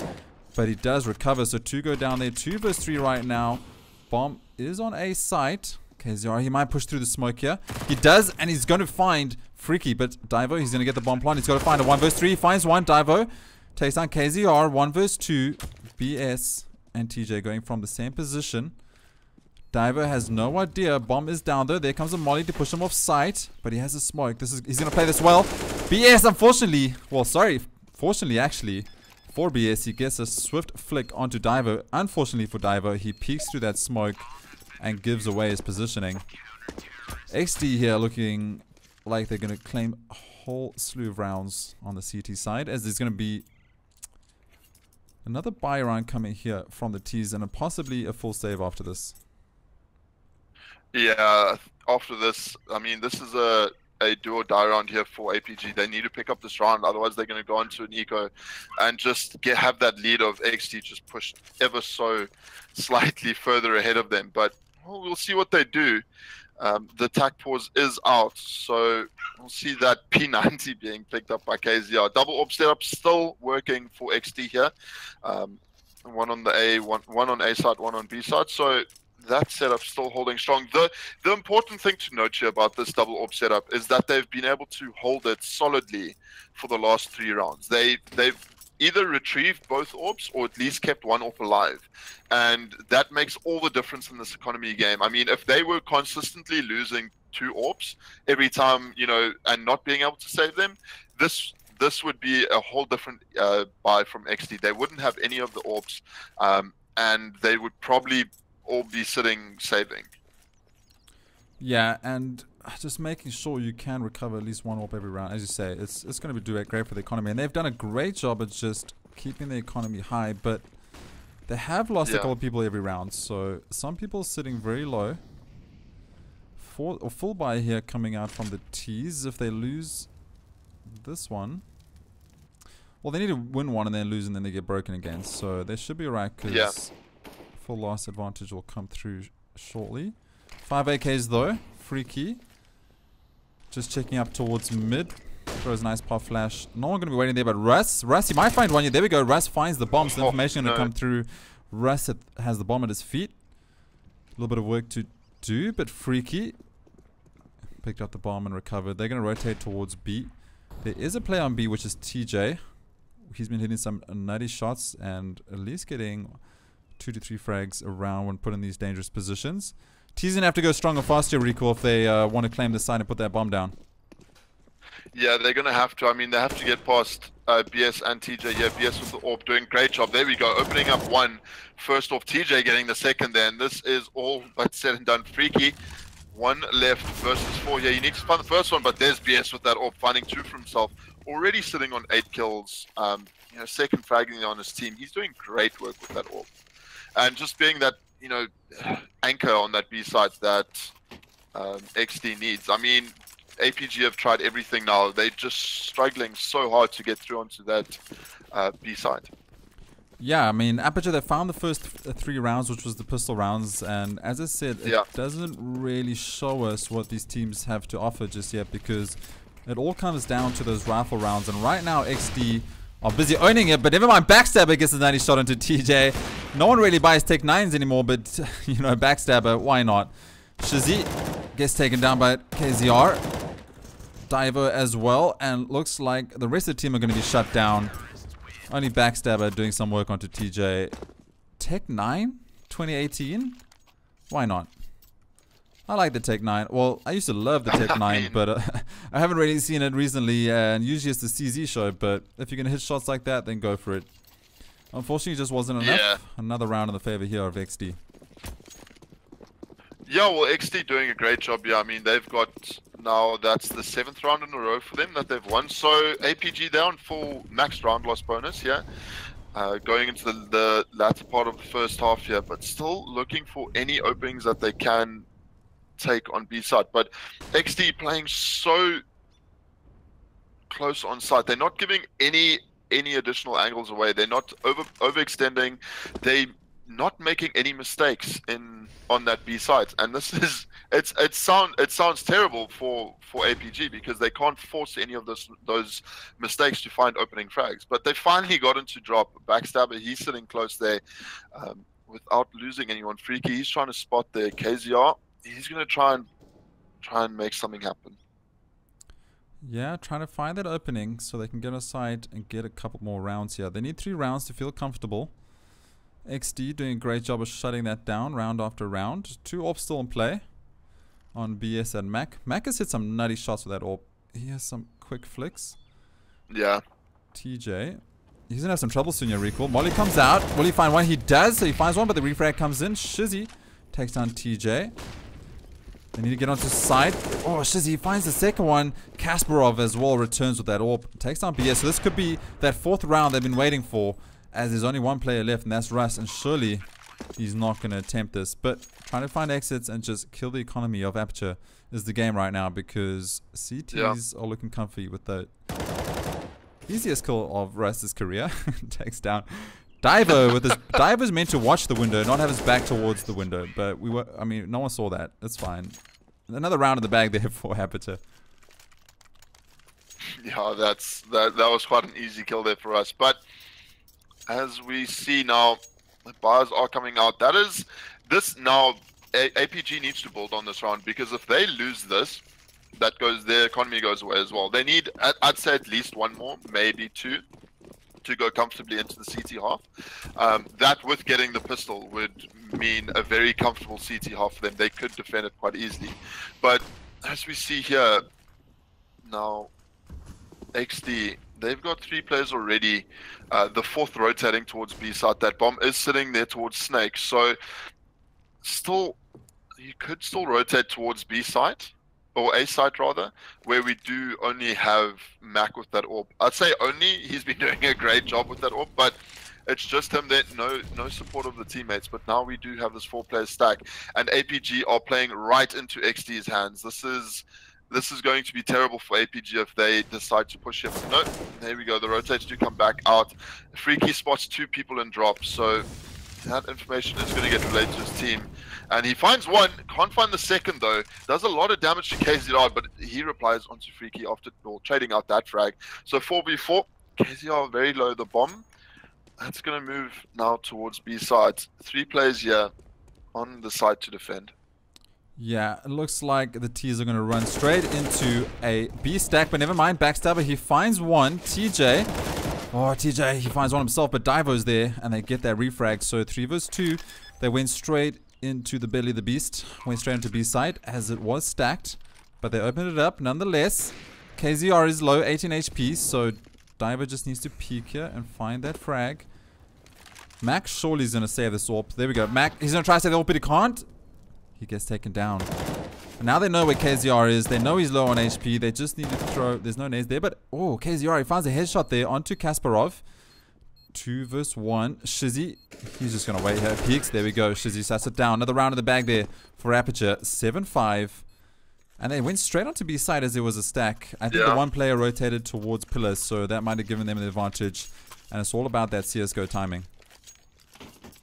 But he does recover. So 2 go down there. 2 versus 3 right now. Bomb is on A site. Okay, Zara, he might push through the smoke here. He does, and he's going to find Freaky. But Divo, he's going to get the bomb plant. He's got to find a 1 versus 3. He finds 1. Divo takes down KZR. 1 versus 2. BS and TJ going from the same position. Diver has no idea. Bomb is down there. There comes a molly to push him off site. But he has a smoke. He's going to play this well. BS, unfortunately. Well, sorry. Fortunately, actually. For BS, he gets a swift flick onto Diver. Unfortunately for Diver, he peeks through that smoke and gives away his positioning. XD here looking like they're going to claim a whole slew of rounds on the CT side. As there's going to be another buy round coming here from the T's and possibly a full save after this. Yeah, after this, I mean, this is a do or die round here for APG. They need to pick up this round, otherwise they're going to go into an eco and just have that lead of XD just pushed ever so slightly further ahead of them. But well, we'll see what they do. The attack pause is out, so we'll see that P90 being picked up by KZR. Double AWP setup still working for XD here. One on the A, one on A side, 1 on B side. So that setup still holding strong. The important thing to note here about this double AWP setup is that they've been able to hold it solidly for the last 3 rounds. They've either retrieved both AWPs or at least kept 1 AWP alive. And that makes all the difference in this economy game. I mean, if they were consistently losing 2 AWPs every time, you know, and not being able to save them, this would be a whole different buy from XD. They wouldn't have any of the AWPs, and they would probably all be sitting saving. Yeah, and just making sure you can recover at least 1 AWP every round. As you say, it's going to be great for the economy. And they've done a great job at just keeping the economy high, but they have lost a couple of people every round. So some people sitting very low. Full buy here coming out from the T's. If they lose this one, well, they need to win 1 and then lose and then they get broken again. So they should be alright because full loss advantage will come through shortly. 5 AKs though. Freaky. Just checking up towards mid. Throws a nice pop flash. No one gonna be waiting there, but Russ, he might find one here. There we go. Russ finds the bomb. So the information gonna come through. Russ has the bomb at his feet. A little bit of work to do, but Freaky picked up the bomb and recovered. They're gonna rotate towards B. There is a player on B, which is TJ. He's been hitting some nutty shots and at least getting 2 to 3 frags around when put in these dangerous positions. T's gonna have to go strong and fast here, Recall, if they want to claim the side and put that bomb down. Yeah, they're gonna have to. I mean, they have to get past BS and TJ. Yeah, BS with the AWP doing great job. There we go, opening up one. First off, TJ getting the second. Then this is all but said and done. Freaky, 1 left versus 4 here. He needs to find the first one, but there's BS with that AWP, finding 2 for himself. Already sitting on 8 kills. You know, second fragging on his team. He's doing great work with that AWP, and just being that, you know, anchor on that B side that XD needs. I mean, APG have tried everything now. They're just struggling so hard to get through onto that B side. Yeah, I mean, Aperture, they found the first 3 rounds, which was the pistol rounds, and as I said, it doesn't really show us what these teams have to offer just yet, because it all comes down to those rifle rounds, and right now XD are busy owning it, but never mind, Backstabber gets a 90 shot into TJ. No one really buys Tech 9s anymore, but, you know, Backstabber, why not? Shizzy gets taken down by KZR. Diver as well, and looks like the rest of the team are going to be shut down. Only Backstabber doing some work onto TJ. Tech 9 2018, why not? I like the Tech 9. Well, I used to love the Tech 9, but I haven't really seen it recently, and usually it's the CZ show, but if you're going to hit shots like that, then go for it. Unfortunately, it just wasn't enough. Yeah. Another round in the favor here of XD. Yeah, well, XD doing a great job. Yeah, I mean, they've got now, that's the 7th round in a row for them that they've won. So APG down full max round loss bonus here, going into the latter part of the first half here, but still looking for any openings that they can take on B side. But XD playing so close on site. They're not giving any additional angles away. They're not overextending. They not making any mistakes on that B side, and this is it sounds terrible for APG, because they can't force any of those mistakes to find opening frags. But they finally got into drop. Backstabber, he's sitting close there without losing anyone. Freaky, he's trying to spot the KZR. He's gonna try and make something happen. Yeah, trying to find that opening so they can get aside and get a couple more rounds here. They need 3 rounds to feel comfortable. XD doing a great job of shutting that down round after round. 2 AWPs still in play on BS and Mac. Mac has hit some nutty shots with that AWP. He has some quick flicks. Yeah. TJ, he's gonna have some trouble soon, Recall. Molly comes out. Will he find one? He does. So he finds one, but the refrag comes in. Shizzy takes down TJ. They need to get onto side. Oh, Shizzy finds the second one. Kasparov as well returns with that AWP. Takes down BS. So this could be that 4th round they've been waiting for, as there's only 1 player left, and that's Russ, and surely he's not going to attempt this. But trying to find exits and just kill the economy of Aperture is the game right now, because CTs are looking comfy with the easiest kill of Russ's career. Takes down Diver with his Diver's meant to watch the window, not have his back towards the window, but I mean, no one saw that. It's fine. Another round in the bag there for Aperture. Yeah, that was quite an easy kill there for us. But as we see now, the bars are coming out. That is this now. APG needs to build on this round, because if they lose this, that goes, their economy goes away as well. They need, I'd say, at least 1 more, maybe 2, to go comfortably into the CT half. That, with getting the pistol, would mean a very comfortable CT half for them. They could defend it quite easily. But as we see here now, XD, they've got 3 players already. The 4th rotating towards B side. That bomb is sitting there towards Snake. So still, you could still rotate towards B side, or A side rather, where we do only have Mac with that AWP. I'd say only. He's been doing a great job with that AWP, but it's just him there. No support of the teammates. But now we do have this 4-player stack, and APG are playing right into XD's hands. This is going to be terrible for APG if they decide to push him. No, there we go. The rotates do come back out. Freaky spots 2 people in drop, so that information is going to get relayed to his team. And he finds one, can't find the second though. Does a lot of damage to KZR, but he replies onto Freaky after trading out that frag. So 4v4, KZR very low, the bomb. That's going to move now towards B side. 3 players here on the side to defend. Yeah, it looks like the T's are going to run straight into a B stack, but never mind. Backstabber, he finds one. TJ. Oh, TJ, he finds one himself, but Divo's there, and they get that refrag. So 3 vs 2, they went straight into the belly of the beast. Went straight into B side, as it was stacked. But they opened it up, nonetheless. KZR is low, 18 HP, so Divo just needs to peek here and find that frag. Mac surely is going to save this AWP. There we go. Mac, he's going to try to save the AWP, but he can't. He gets taken down. And now they know where KZR is. They know he's low on HP. They just need to throw. There's no nades there, but oh, KZR, he finds a headshot there onto Kasparov. 2 vs 1. Shizzy, he's just going to wait here. Peeks. There we go. Shizzy sets it down. Another round in the bag there for Aperture. 7-5. And they went straight onto B side as there was a stack. I think the one player rotated towards pillars, so that might have given them an advantage. And it's all about that CSGO timing.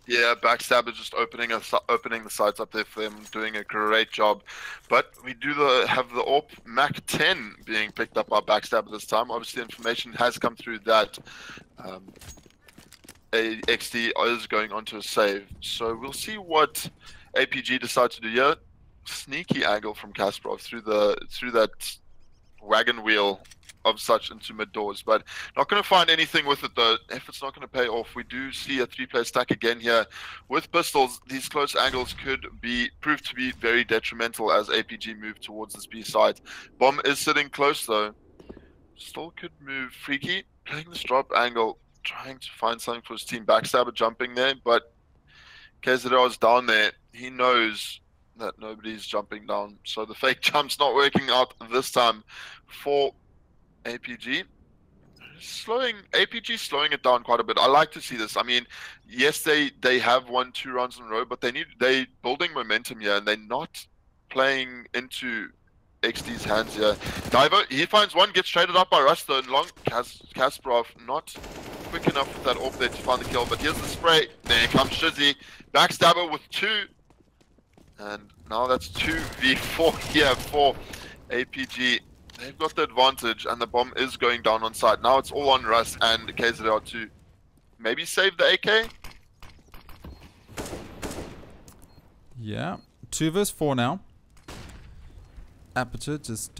Yeah, Backstabber just opening the sides up there for them, doing a great job. But we do have the AWP Mac 10 being picked up by Backstabber this time. Obviously, information has come through that EXDEE is going on to a save. So we'll see what APG decides to do here. Sneaky angle from Kasparov through that wagon wheel of such into mid doors, but not going to find anything with it though. If it's not going to pay off, we do see a 3-player stack again here with pistols. These close angles could prove to be very detrimental as APG move towards this B side. Bomb is sitting close though. Still could move. Freaky playing this drop angle, trying to find something for his team. Backstabber jumping there, but KZR is down there. He knows that nobody's jumping down, so the fake jump's not working out this time for APG. APG slowing it down quite a bit. I like to see this. I mean, yes, they have won 2 rounds in a row, but they building momentum here, and they're not playing into XD's hands here. Divo, he finds one, gets traded up by Rusto, and long Kasparov not quick enough with that AWP there to find the kill, but here's the spray. There comes Shizzy. Backstabber with 2, and now that's 2v4 here for APG. They've got the advantage, and the bomb is going down on site. Now it's all on Russ and KZR to maybe save the AK. Yeah, 2 vs 4 now. Aperture just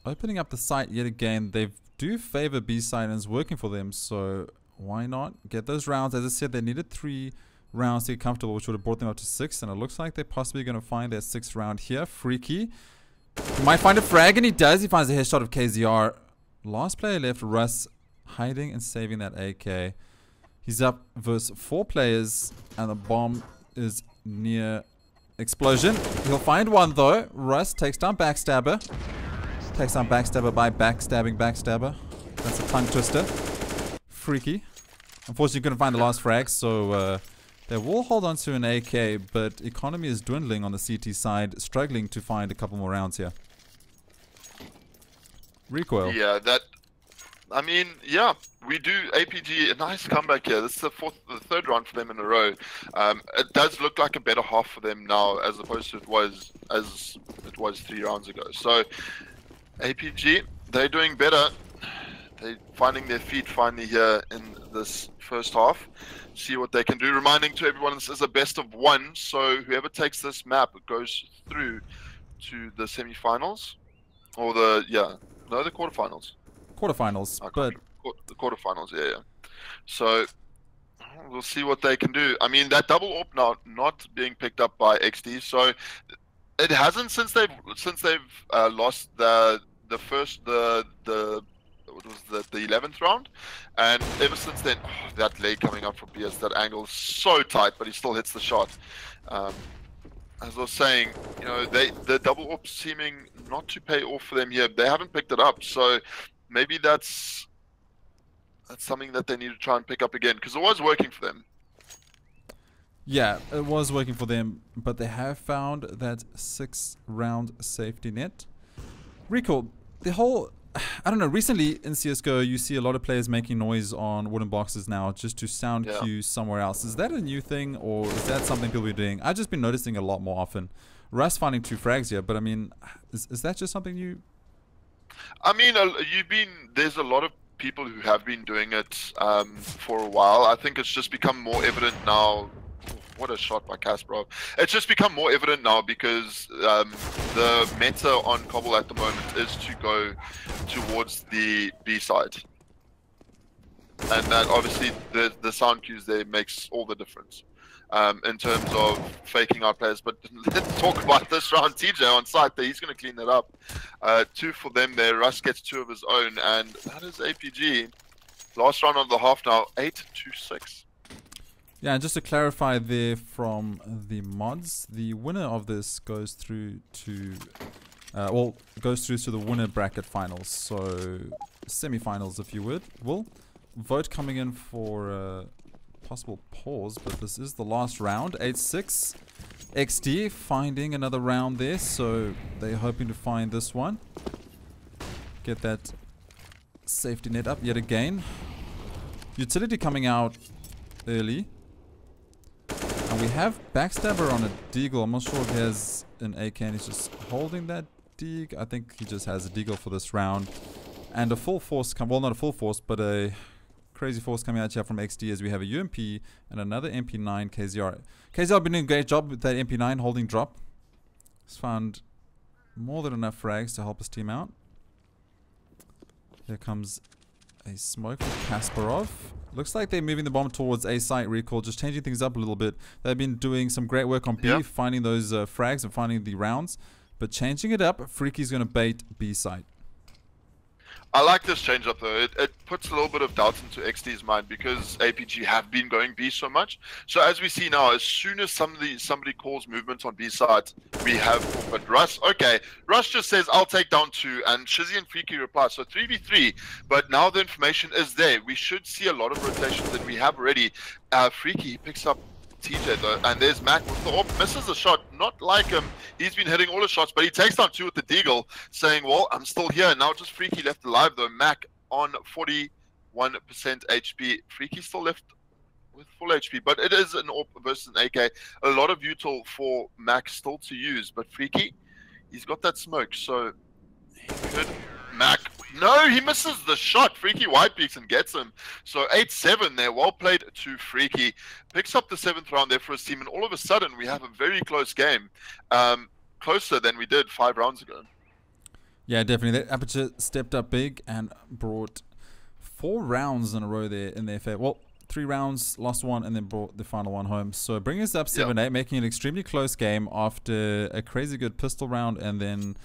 opening up the site yet again. They do favor B side and it's working for them, so why not get those rounds? As I said, they needed 3 rounds to get comfortable, which would have brought them up to 6, and it looks like they're possibly going to find their 6th round here. Freaky. He might find a frag, and he does. He finds a headshot of KZR. Last player left, Russ, hiding and saving that AK. He's up versus 4 players, and the bomb is near explosion. He'll find one, though. Russ takes down Backstabber. Takes down Backstabber by backstabbing Backstabber. That's a tongue twister. Freaky. Unfortunately, couldn't find the last frag, so they will hold on to an AK, but economy is dwindling on the CT side, struggling to find a couple more rounds here. Recoil. Yeah, I mean, yeah, we do APG a nice comeback here. This is the 3rd round for them in a row. It does look like a better half for them now, as opposed to it was 3 rounds ago. So APG, they're doing better. They're finding their feet finally here in this first half. See what they can do. Reminding to everyone, this is a best of 1, so whoever takes this map goes through to the semi-finals, or the quarterfinals. Quarterfinals, but the quarterfinals, yeah. So we'll see what they can do. I mean, that double AWP now not being picked up by XD, so it hasn't since they've lost the 11th round, and ever since then, that leg coming up from BS, that angle is so tight, but he still hits the shot. As I was saying, you know, the double AWP seeming not to pay off for them here. They haven't picked it up, so maybe that's something that they need to try and pick up again, because it was working for them. Yeah, it was working for them, but they have found that 6-round safety net. Recall, the whole I don't know. Recently in CSGO, you see a lot of players making noise on wooden boxes now just to sound cue somewhere else. Is that a new thing, or is that something people are doing? I've just been noticing a lot more often. Russ finding 2 frags here, but I mean, is that just something you... I mean, there's a lot of people who have been doing it for a while. I think it's just become more evident now. What a shot by Kasparov. It's just become more evident now because the meta on Cobble at the moment is to go towards the B side. And that obviously the sound cues there makes all the difference in terms of faking out players. But let's talk about this round. TJ on site there, he's going to clean that up. 2 for them there. Russ gets 2 of his own, and that is APG. Last round of the half now, 8-6. Yeah, and just to clarify there from the mods, the winner of this goes through to, goes through to the winner bracket finals. So, semi-finals, if you will. Vote coming in for possible pause, but this is the last round, 8-6. EXDEE finding another round there, so they're hoping to find this one. Get that safety net up yet again. Utility coming out early. And we have Backstabber on a Deagle. I'm not sure if he has an AK and he's just holding that Deagle. I think he just has a Deagle for this round. And a full force, well, not a full force, but a crazy force coming out here from EXDEE as we have a UMP and another MP9 KZR. KZR been doing a great job with that MP9 holding drop. He's found more than enough frags to help his team out. Here comes a smoke from Kasparov. Looks like they're moving the bomb towards A site recall, just changing things up a little bit. They've been doing some great work on B, finding those frags and finding the rounds. But changing it up, Freaky's going to bait B site. I like this change up though. It puts a little bit of doubt into XD's mind because APG have been going B so much. So as we see now, as soon as somebody calls movement on B side, we have but Russ. Okay, Russ just says I'll take down 2, and Shizzy and Freaky reply. So 3v3. But now the information is there. We should see a lot of rotations that we have already. Freaky picks up TJ though, and there's Mac with the AWP, misses a shot, not like him. He's been hitting all the shots, but he takes down 2 with the Deagle, saying, well, I'm still here. Now just Freaky left alive though. Mac on 41% HP. Freaky still left with full HP, but it is an AWP versus an AK. A lot of util for Mac still to use, but Freaky, he's got that smoke, so he could... Mac, no, he misses the shot. Freaky white peaks and gets him. So 8-7 there. Well played to Freaky. Picks up the 7th round there for his team, and all of a sudden we have a very close game. Closer than we did 5 rounds ago. Yeah, definitely. That Aperture stepped up big and brought 4 rounds in a row there in their favor. Well, 3 rounds, lost 1, and then brought the final one home. So bringing us up 7-8, making an extremely close game after a crazy good pistol round and then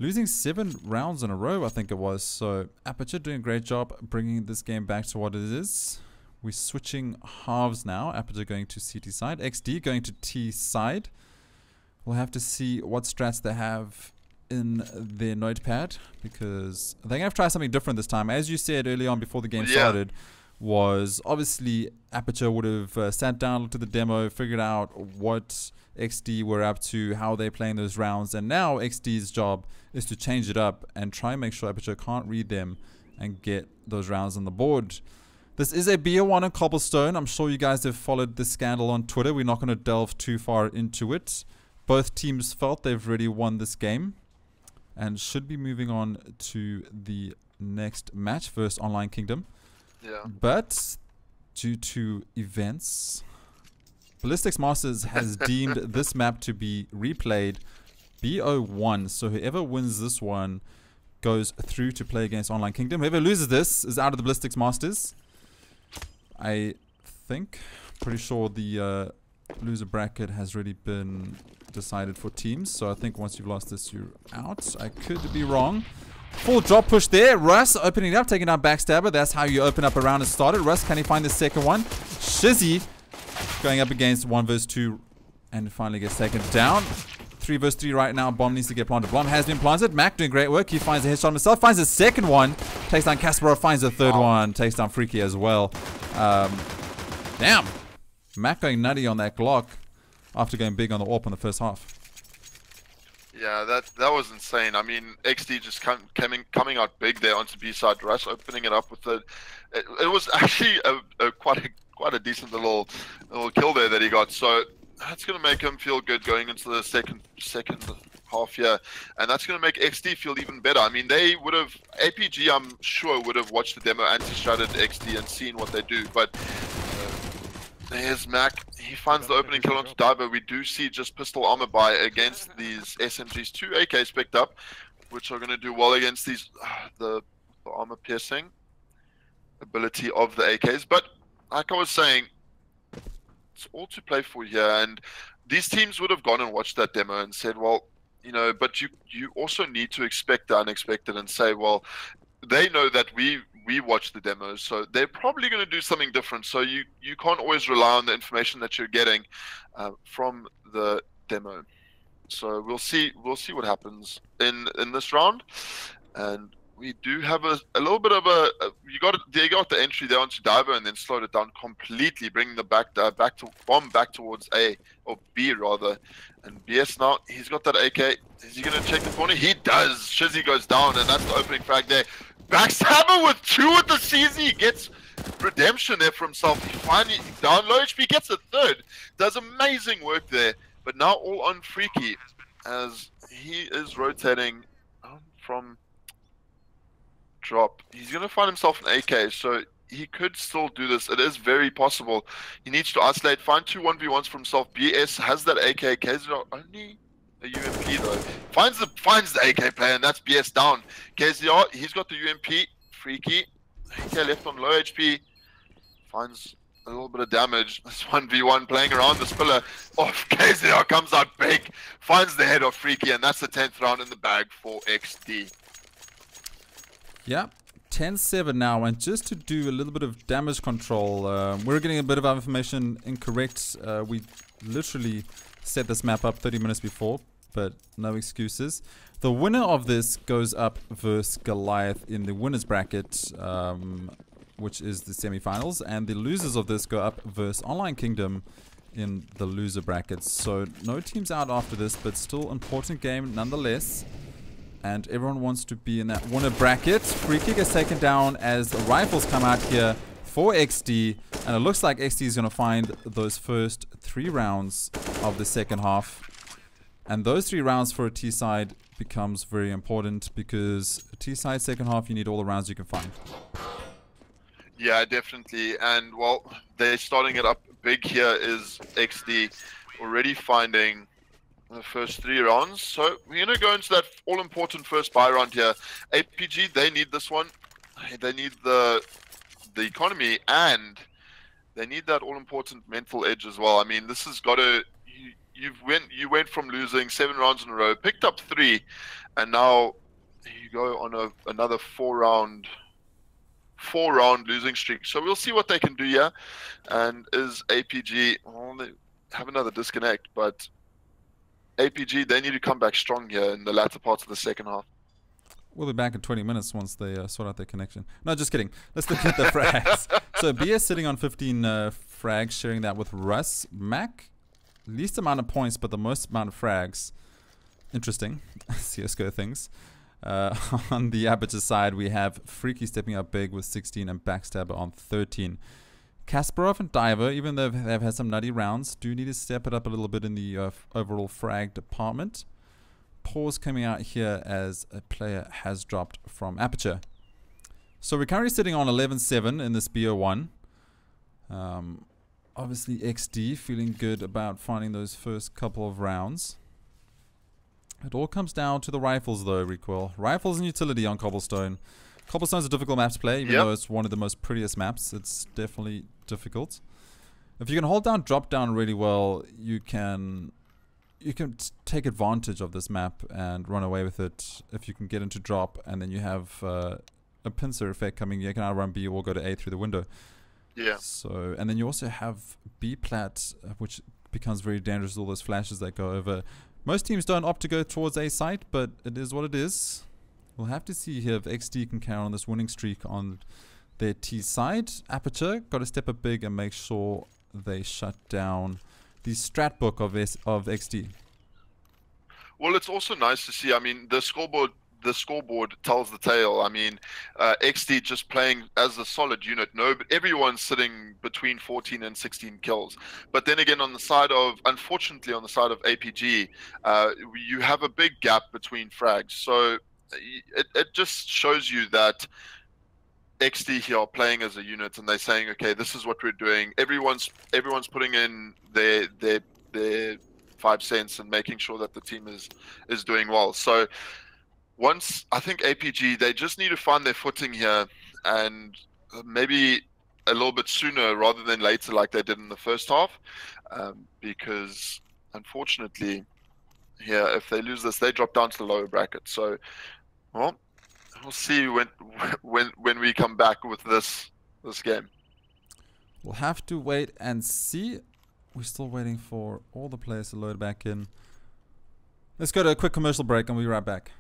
losing 7 rounds in a row, I think it was. So Aperture doing a great job bringing this game back to what it is. We're switching halves now. Aperture going to CT side. EXDEE going to T side. We'll have to see what strats they have in their notepad, because they're going to have to try something different this time. As you said early on before the game started, was obviously Aperture would have sat down, looked at the demo, figured out what EXDEE were up to, how they're playing those rounds, and now EXDEE's job is to change it up and try and make sure Aperture can't read them and get those rounds on the board. This is a BO1 on Cobblestone. I'm sure you guys have followed this scandal on Twitter. We're not going to delve too far into it. Both teams felt they've already won this game and should be moving on to the next match versus Online Kingdom. But due to events, BALLISTIX Masters has deemed this map to be replayed BO1. So whoever wins this one goes through to play against Online Kingdom. Whoever loses this is out of the BALLISTIX Masters. I think, pretty sure the loser bracket has already been decided for teams. So I think once you've lost this, you're out. I could be wrong. Full drop push there. Russ opening it up, taking out Backstabber. That's how you open up a round and start it. Russ, can he find the second one? Shizzy going up against 1 vs 2 and finally gets taken down. 3 vs 3 right now. Bomb needs to get planted. Bomb has been planted. Mac doing great work. He finds a headshot himself. Finds the second one. Takes down Kasparov. Finds the third one. Takes down Freaky as well. Damn. Mac going nutty on that Glock after going big on the AWP in the first half. Yeah, that was insane. I mean, XD just coming out big there onto B side. Rush opening it up with it was actually quite a decent little kill there that he got. So that's gonna make him feel good going into the second half here, and that's gonna make XD feel even better. I mean, they would have APG, I'm sure, would have watched the demo anti-stratted XD and seen what they do, but. There's Mac. He finds the opening kill onto Diver. We do see just pistol armor buy against these SMGs. 2 AKs picked up, which are going to do well against these the armor piercing ability of the AKs. But like I was saying, it's all to play for here. And these teams would have gone and watched that demo and said, well, you know, but you also need to expect the unexpected and say, well, they know that we watch the demos, so they're probably going to do something different. So you can't always rely on the information that you're getting from the demo. So we'll see what happens in this round, and we do have a little bit of they got the entry there onto Diver and then slowed it down completely, bringing the back towards A or B rather. And BS now, he's got that AK. Is he going to check the corner? He does. Shizzy goes down, and that's the opening frag there. Backstabber with 2 with the CZ, gets redemption there for himself. He finally down low HP, gets a third. Does amazing work there, but now all on Freaky as he is rotating from drop. He's going to find himself an AK, so he could still do this. It is very possible. He needs to isolate, find 2 1v1s for himself. BS has that AK. KZR only a UMP though. Finds the AK player, and that's BS down. KZR, he's got the UMP. Freaky. AK left on low HP. Finds a little bit of damage. This 1v1 playing around this pillar. KZR comes out big. Finds the head of Freaky, and that's the 10th round in the bag for XD. Yeah, 10-7 now, and just to do a little bit of damage control, we're getting a bit of our information incorrect. We literally set this map up 30 minutes before, but no excuses. The winner of this goes up versus Goliath in the winners bracket, which is the semifinals, and the losers of this go up versus Online Kingdom in the loser brackets. So no teams out after this, but still important game nonetheless. And everyone wants to be in that winner bracket. Freaky gets taken down as the rifles come out here for XD. And it looks like XD is going to find those first 3 rounds of the second half. And those 3 rounds for a T-side becomes very important, because a T-side second half, you need all the rounds you can find. Yeah, definitely. And, well, they're starting it up big here is XD already finding the first 3 rounds. So we're going to go into that all-important first buy round here. APG, they need this one. They need the economy, and they need that all-important mental edge as well. I mean, this has got to... You went from losing 7 rounds in a row, picked up 3, and now you go on another 4-round losing streak. So we'll see what they can do here. And is APG... Well, they have another disconnect, but... APG, they need to come back strong here in the latter parts of the second half. We'll be back in 20 minutes once they sort out their connection. No, just kidding. Let's look at the frags. So BS sitting on 15 frags, sharing that with Russ. Mac, least amount of points, but the most amount of frags. Interesting. CSGO things. On the Aperture side, we have Freaky stepping up big with 16 and Backstabber on 13. Kasparov and Diver, even though they've had some nutty rounds, do need to step it up a little bit in the overall frag department. Pause coming out here as a player has dropped from Aperture. So we're currently sitting on 11-7 in this BO1. Obviously XD feeling good about finding those first couple of rounds. It all comes down to the rifles though, Recoil. Rifles and utility on Cobblestone. Cobblestone's a difficult map to play, even though it's one of the most prettiest maps. It's definitely difficult. If you can hold down, drop down really well, you can take advantage of this map and run away with it. If you can get into drop, and then you have a pincer effect coming, you can outrun B or go to A through the window. Yeah. So, and then you also have B plat, which becomes very dangerous with all those flashes that go over. Most teams don't opt to go towards A site, but it is what it is. We'll have to see here if XD can carry on this winning streak on their T side. Aperture got to step up big and make sure they shut down the strat book of XD. Well, it's also nice to see. I mean, the scoreboard tells the tale. I mean, XD just playing as a solid unit. No, but everyone's sitting between 14 and 16 kills. But then again, unfortunately, on the side of APG, you have a big gap between frags. So it just shows you that XD here are playing as a unit, and they're saying, okay, this is what we're doing. Everyone's putting in their 5 cents and making sure that the team is doing well. So once, I think APG, they just need to find their footing here, and maybe a little bit sooner rather than later like they did in the first half, because unfortunately here, if they lose this, they drop down to the lower bracket. So, well, we'll see when we come back with this game. We'll have to wait and see. We're still waiting for all the players to load back in. Let's go to a quick commercial break and we'll be right back.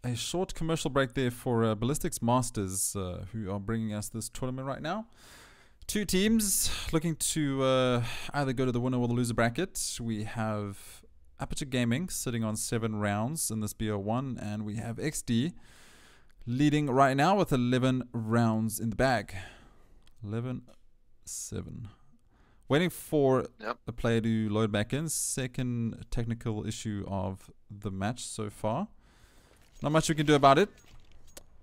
A short commercial break there for BALLISTIX Masters, who are bringing us this tournament right now. 2 teams looking to either go to the winner or the loser bracket. We have Aperture Gaming sitting on 7 rounds in this BO1, and we have EXDEE leading right now with 11 rounds in the bag. 11-7. Waiting for the player to load back in. Second technical issue of the match so far. Not much we can do about it.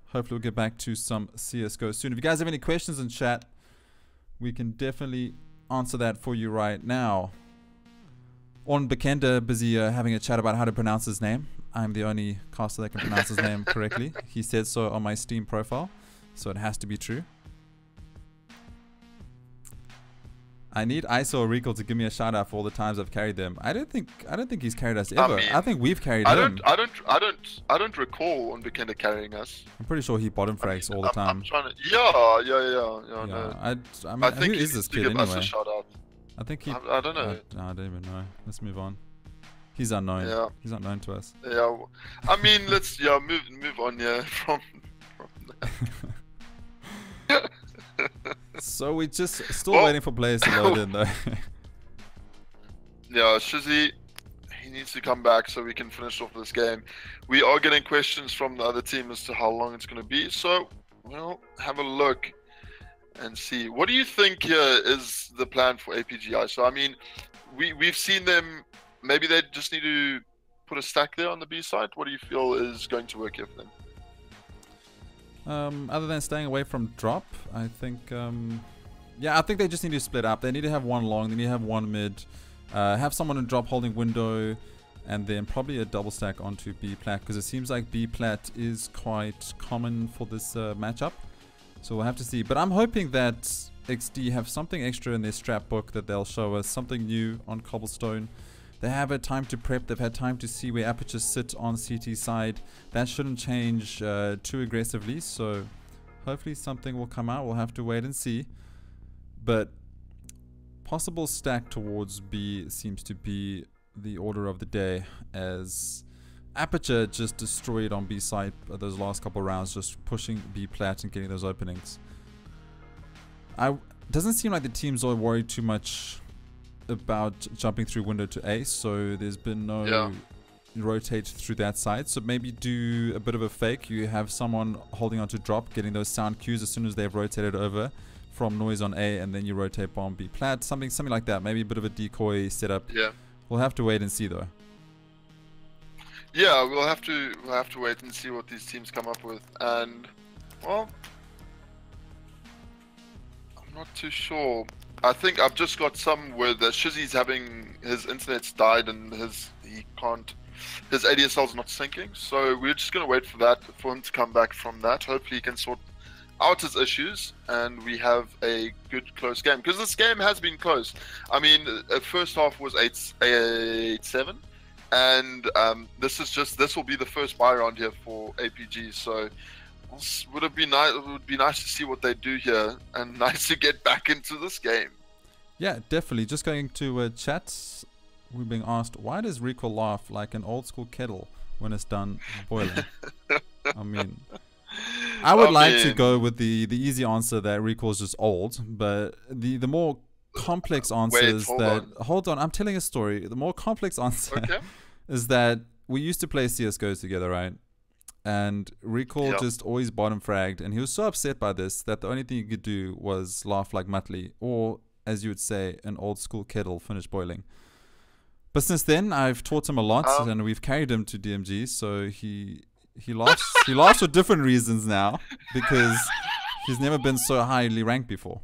Hopefully we'll get back to some CSGO soon. If you guys have any questions in chat, we can definitely answer that for you right now. On Bekenda, busy having a chat about how to pronounce his name. I'm the only caster that can pronounce his name correctly. He said so on my Steam profile, so it has to be true. I need ISO or Recall to give me a shout out for all the times I've carried them. I don't think he's carried us ever. I think we've carried him. I don't recall on Bekenda carrying us. I'm pretty sure he bottom frags all the time. I'm trying to, yeah. No. I mean, who is this kid anyway? Us a shout out. I think he. I don't know. I don't even know. Let's move on. He's unknown. Yeah. He's not known to us. Yeah. I mean, let's move on. Yeah, from that. So we're just still waiting for players to load in though. Yeah, Shizzy, he needs to come back so we can finish off this game. We are getting questions from the other team as to how long it's going to be. So we'll have a look and see. What do you think here is the plan for APGI? So I mean, we've seen them. Maybe they just need to put a stack there on the B side. What do you feel is going to work here for them? Other than staying away from drop, I think, yeah, I think they just need to split up. They need to have one long, they need to have one mid, have someone in drop holding window, and then probably a double stack onto B plat, because it seems like B plat is quite common for this matchup. So we'll have to see. But I'm hoping that EXDEE have something extra in their strat book that they'll show us, something new on Cobblestone. They have had time to prep, they've had time to see where Aperture sit on CT side. That shouldn't change too aggressively, so hopefully something will come out. We'll have to wait and see. But possible stack towards B seems to be the order of the day, as Aperture just destroyed on B side those last couple of rounds, just pushing B plat and getting those openings. Doesn't seem like the teams are worried too much about jumping through window to A, so there's been no rotate through that side. So maybe do a bit of a fake. You have someone holding on to drop, getting those sound cues as soon as they've rotated over from noise on A, and then you rotate bomb B plat, something like that. Maybe a bit of a decoy setup. Yeah, we'll have to wait and see though. Yeah, we'll have to wait and see what these teams come up with, and well, I'm not too sure. I think I've just got some where the Shizzy's having his internet's died and his ADSL's not syncing, so we're just gonna wait for him to come back from that. Hopefully he can sort out his issues and we have a good close game, because this game has been close. I mean, first half was 8-7, and this will be the first buy round here for APG, so it would be nice to see what they do here, and nice to get back into this game. Yeah, definitely. Just going to chat, we're being asked, why does Recoil laugh like an old school kettle when it's done boiling? I mean, I would like to go with the easy answer that Recoil is just old, but the more complex answers hold on, I'm telling a story. The more complex answer is that we used to play CSGO together, right? And Recoil just always bottom fragged, and he was so upset by this that the only thing he could do was laugh like Muttley, or as you would say, an old school kettle finished boiling. But since then, I've taught him a lot, and we've carried him to DMG, so he laughs for different reasons now, because he's never been so highly ranked before.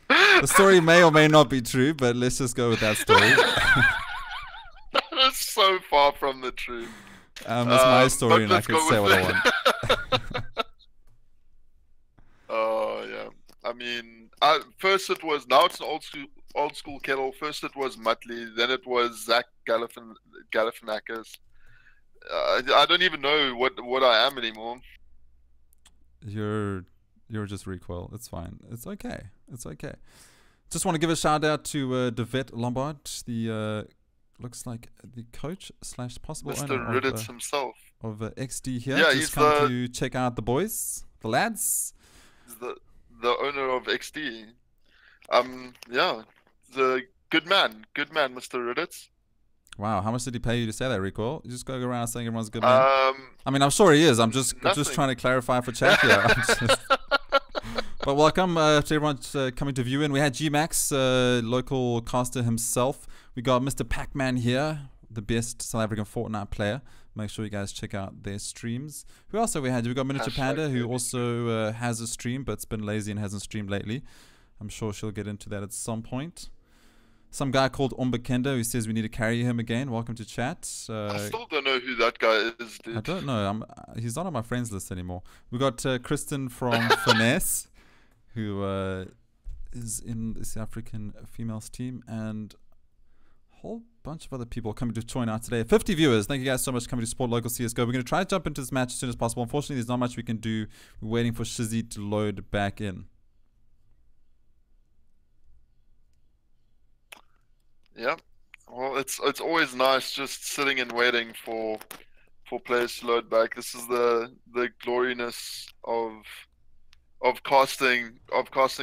The story may or may not be true, but let's just go with that story. That is so far from the truth. It's my story, and I can say what I want. Oh yeah, I mean, first it was, now it's an old school kettle. First it was Muttley, then it was Zach Galifianakis. I don't even know what I am anymore. You're just Recoil. It's fine. It's okay. It's okay. Just want to give a shout out to Devet Lombard, the looks like the coach / possible Mr. owner Ridditz himself of EXDEE here. Yeah, just come to check out the boys, the lads. He's the owner of EXDEE. Yeah, the good man, Mr. Ridditz. Wow, how much did he pay you to say that, Recoil? You just go around saying everyone's a good man. I mean, I'm sure he is. I'm just trying to clarify for chat here. But welcome to everyone coming to view in. We had G-Max, local caster himself. We got Mr. Pac-Man here, the best South African Fortnite player. Make sure you guys check out their streams. Who else have we had? We got Miniature Panda, who also has a stream, but's been lazy and hasn't streamed lately. I'm sure she'll get into that at some point. Some guy called Ombakenda who says we need to carry him again. Welcome to chat. I still don't know who that guy is, dude. I don't know. He's not on my friends list anymore. We got Kristen from Finesse, who is in the South African females team, and a whole bunch of other people coming to join out today. 50 viewers. Thank you guys so much for coming to support local CSGO. We're going to try to jump into this match as soon as possible. Unfortunately, there's not much we can do. We're waiting for Shizzy to load back in. Yeah, well, it's always nice just sitting and waiting for players to load back. This is the gloriness of casting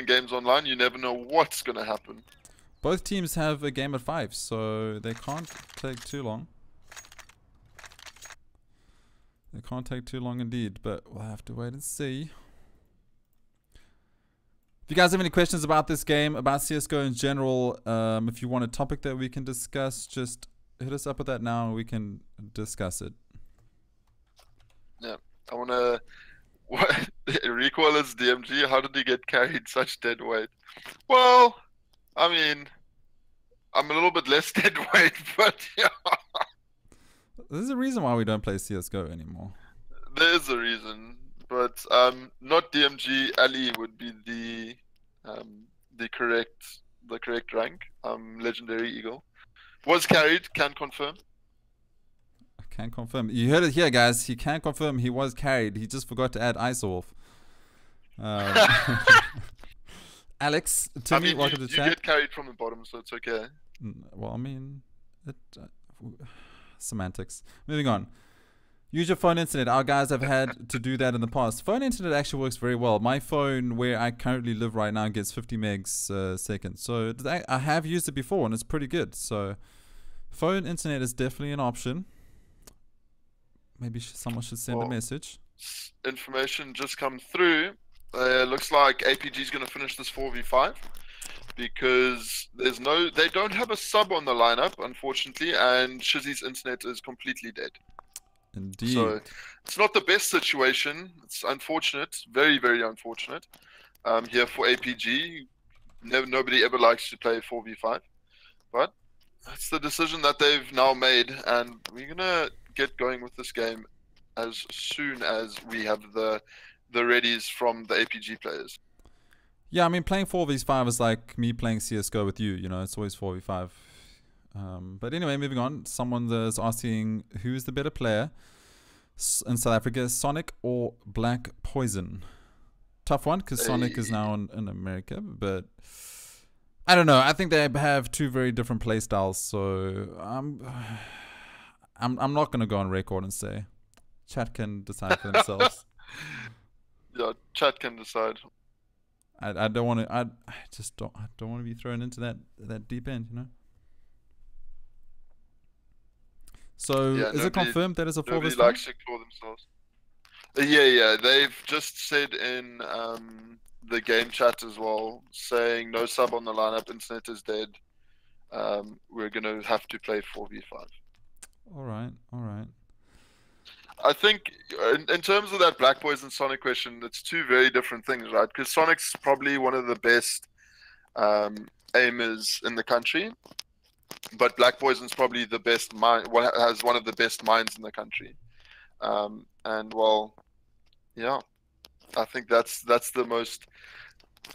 games online. You never know what's gonna happen. Both teams have a game at 5, so they can't take too long. They can't take too long indeed, but we'll have to wait and see. If you guys have any questions about this game, about CSGO in general, if you want a topic that we can discuss, just hit us up with that now and we can discuss it. Yeah, I want to... What? Recoil is DMG, how did he get carried such dead weight? Well, I mean, I'm a little bit less dead weight, but yeah. There's a reason why we don't play CSGO anymore. There is a reason. But not DMG, Ali would be the correct rank. Legendary Eagle was carried. Can confirm. I can confirm. You heard it here, guys. He can confirm he was carried. He just forgot to add ISOWolf. Alex, Timmy, welcome to chat. You get carried from the bottom, so it's okay. Well, I mean, semantics. Moving on. Use your phone internet. Our guys have had to do that in the past. Phone internet actually works very well. My phone, where I currently live right now, gets 50 megs second. So I have used it before, and it's pretty good. So phone internet is definitely an option. Maybe someone should send a message. Information just come through. Looks like APG is going to finish this 4v5. because they don't have a sub on the lineup, unfortunately, and Shizzy's internet is completely dead. Indeed. So it's not the best situation. It's unfortunate, very, very unfortunate. Here for APG, nobody ever likes to play 4v5, but that's the decision that they've now made, and we're gonna get going with this game as soon as we have the readies from the APG players. Yeah, I mean, playing 4v5 is like me playing CSGO with you, you know, it's always 4v5. But anyway, moving on. Someone is asking, who's the better player in South Africa, Sonic or Black Poison? Tough one, because Sonic is now in America, but I don't know. I think they have two very different play styles, so I'm not going to go on record and say. Chat can decide for themselves. Yeah, chat can decide. I don't want to. I don't want to be thrown into that deep end, you know. So yeah, is it confirmed that it's a 4v5? Nobody likes to call themselves. Yeah. They've just said in the game chat as well, saying no sub on the lineup. Internet is dead. We're gonna have to play 4v5. All right. I think in terms of that Black Poison Sonic question, it's two very different things, right? Because Sonic's probably one of the best aimers in the country, but Black Poison's probably the best mind. Has one of the best minds in the country, and well, yeah, I think that's the most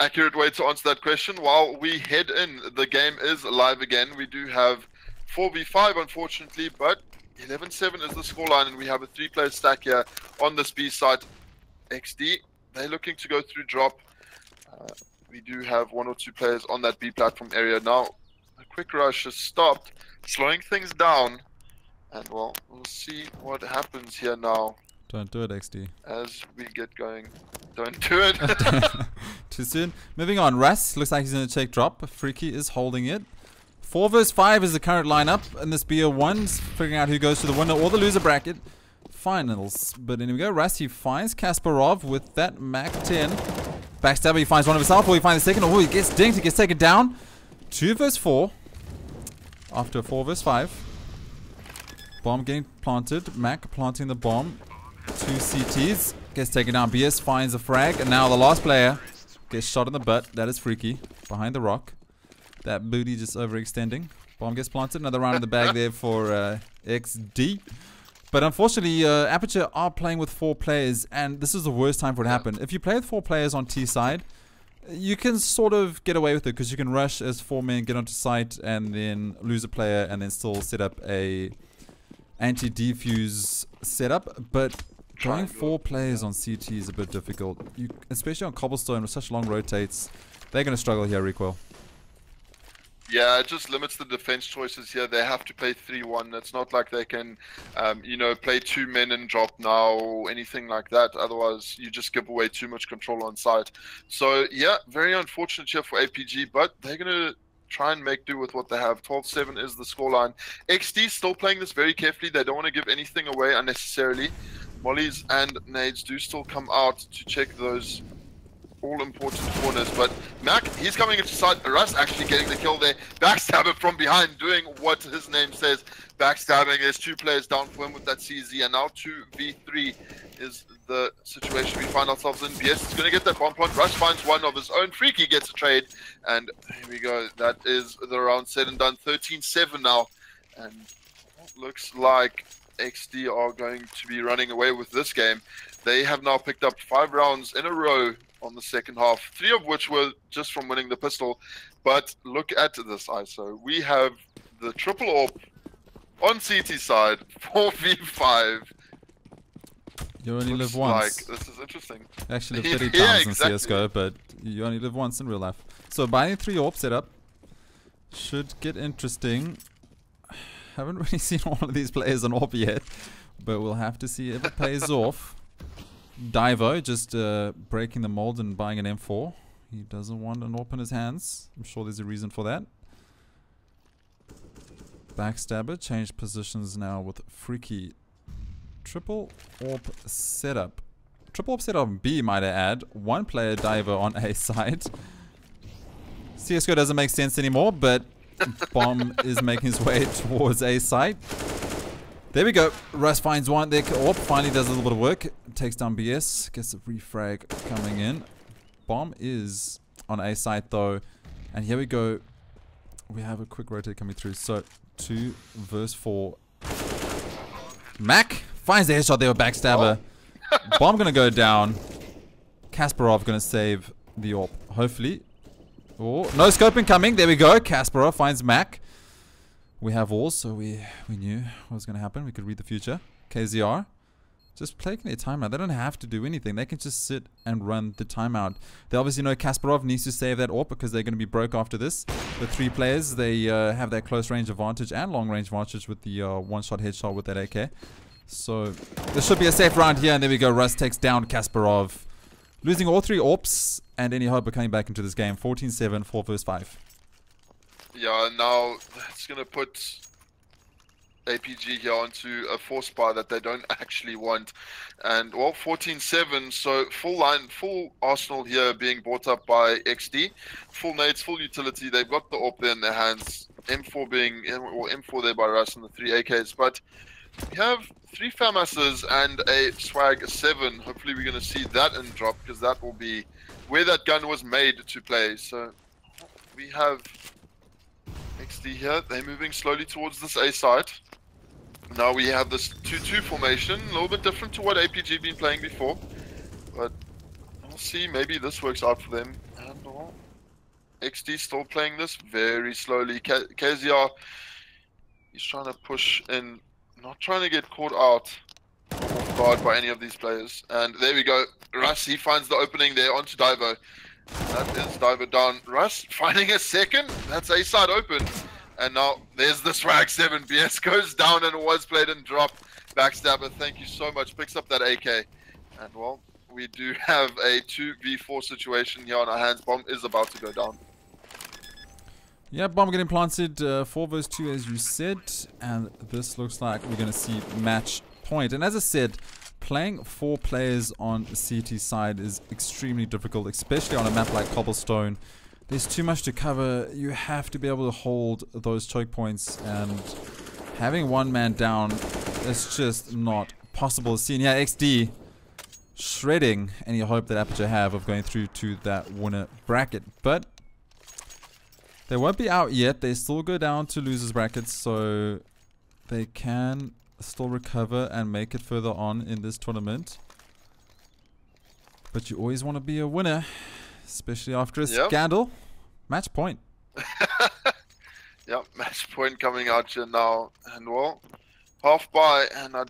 accurate way to answer that question. While we head in, the game is live again. We do have 4v5, unfortunately, but 11-7 is the scoreline, and we have a 3-player stack here on this B side. EXDEE, they're looking to go through drop. We do have 1 or 2 players on that B platform area now. A quick rush has stopped, slowing things down, and well, we'll see what happens here now. Don't do it, EXDEE. As we get going. Don't do it. Too soon. Moving on, Russ looks like he's going to take drop. Freaky is holding it. 4 vs 5 is the current lineup in this BO1, figuring out who goes to the winner or the loser bracket finals. But in we go, Russ, he finds Kasparov with that Mac 10. Backstabber, he finds one of himself, or he finds the second, or he gets dinked, he gets taken down. 2 vs 4 after 4 vs 5. Bomb getting planted, Mac planting the bomb. 2 CTs, gets taken down. BS finds a frag, and now the last player gets shot in the butt. That is Freaky, behind the rock. That booty just overextending. Bomb gets planted. Another round in the bag there for EXDEE. But unfortunately, Aperture are playing with 4 players, and this is the worst time for it to happen. If you play with 4 players on T side, you can sort of get away with it, because you can rush as 4 men, get onto site, and then lose a player, and then still set up a anti-defuse setup. But going 4 players on CT is a bit difficult, especially on Cobblestone with such long rotates. They're going to struggle here, Recoil. Yeah, it just limits the defense choices here. They have to play 3-1. It's not like they can, you know, play 2 men and drop now or anything like that. Otherwise, you just give away too much control on site. So, yeah, very unfortunate here for APG, but they're going to try and make do with what they have. 12-7 is the scoreline. EXDEE still playing this very carefully. They don't want to give anything away unnecessarily. Mollies and nades do still come out to check those all-important corners, but Mac, he's coming into side. Russ actually getting the kill there. Backstabber from behind, doing what his name says. Backstabbing. There's 2 players down for him with that CZ, and now 2v3 is the situation we find ourselves in. BS is going to get that bomb plant. Russ finds one of his own. Freaky gets a trade, and here we go. That is the round said and done. 13-7 now, and looks like EXDEE are going to be running away with this game. They have now picked up 5 rounds in a row on the second half, 3 of which were just from winning the pistol. But look at this ISO. We have the triple AWP on CT side, 4v5. You only live once. Like, this is interesting. You actually live 30 times in CSGO, but you only live once in real life. So buying 3 AWP setup should get interesting. Haven't really seen all of these players on AWP yet, but we'll have to see if it pays off. Divo just breaking the mold and buying an M4. He doesn't want an AWP in his hands. I'm sure there's a reason for that. Backstabber changed positions now with Freaky. Triple AWP setup. Triple AWP setup on B, might I add. 1 player Divo on A side. CSGO doesn't make sense anymore, but Bomb is making his way towards A site. There we go. Russ finds one. There, finally does a little bit of work. Takes down BS. Gets a refrag coming in. Bomb is on A site though. And here we go. We have a quick rotate coming through. So 2 versus 4. Mac finds the headshot there with backstabber. Bomb gonna go down. Kasparov gonna save the AWP. Hopefully. Oh, no scoping coming. There we go. Kasparov finds Mac. We have all, so we knew what was gonna happen. We could read the future. KZR. Just taking their timeout. They don't have to do anything. They can just sit and run the timeout. They obviously know Kasparov needs to save that AWP because they're going to be broke after this. The 3 players, they have that close range advantage and long range advantage with the one-shot headshot with that AK. So this should be a safe round here. And there we go. Russ takes down Kasparov. Losing all 3 AWPs and any hope of coming back into this game. 14-7, 4 versus 5. Yeah, now it's going to put APG here onto a force bar that they don't actually want. And well, 14-7, so full arsenal here being brought up by EXDEE. Full nades, full utility. They've got the AWP there in their hands. M4 there by Russ and the 3 AKs. But we have 3 FAMASs and a swag 7. Hopefully we're going to see that in drop because that will be where that gun was made to play. So we have EXDEE here. They're moving slowly towards this A site. Now we have this 2-2 formation, a little bit different to what APG been playing before, but we'll see, maybe this works out for them. And well, EXDEE still playing this very slowly. KZR, he's trying to push in, not trying to get caught out off guard by any of these players. And there we go, Russ, he finds the opening there onto Divo. That is Divo down. Russ finding a second, that's A side open. And now there's the swag 7. BS goes down and was played and dropped. Backstabber, thank you so much. Picks up that AK. And well, we do have a 2v4 situation here on our hands. Bomb is about to go down. Yeah, Bomb getting planted. 4 versus 2 as you said. And this looks like we're going to see match point. And as I said, playing 4 players on CT side is extremely difficult, especially on a map like Cobblestone. There's too much to cover. You have to be able to hold those choke points, and having one man down is just not possible. Seeing yeah, EXDEE shredding any hope that Aperture have of going through to that winner bracket, but they won't be out yet. They still go down to losers brackets, so they can still recover and make it further on in this tournament. But you always want to be a winner. Especially after a scandal. Match point. Yep, match point coming out here now. And well, half by, and I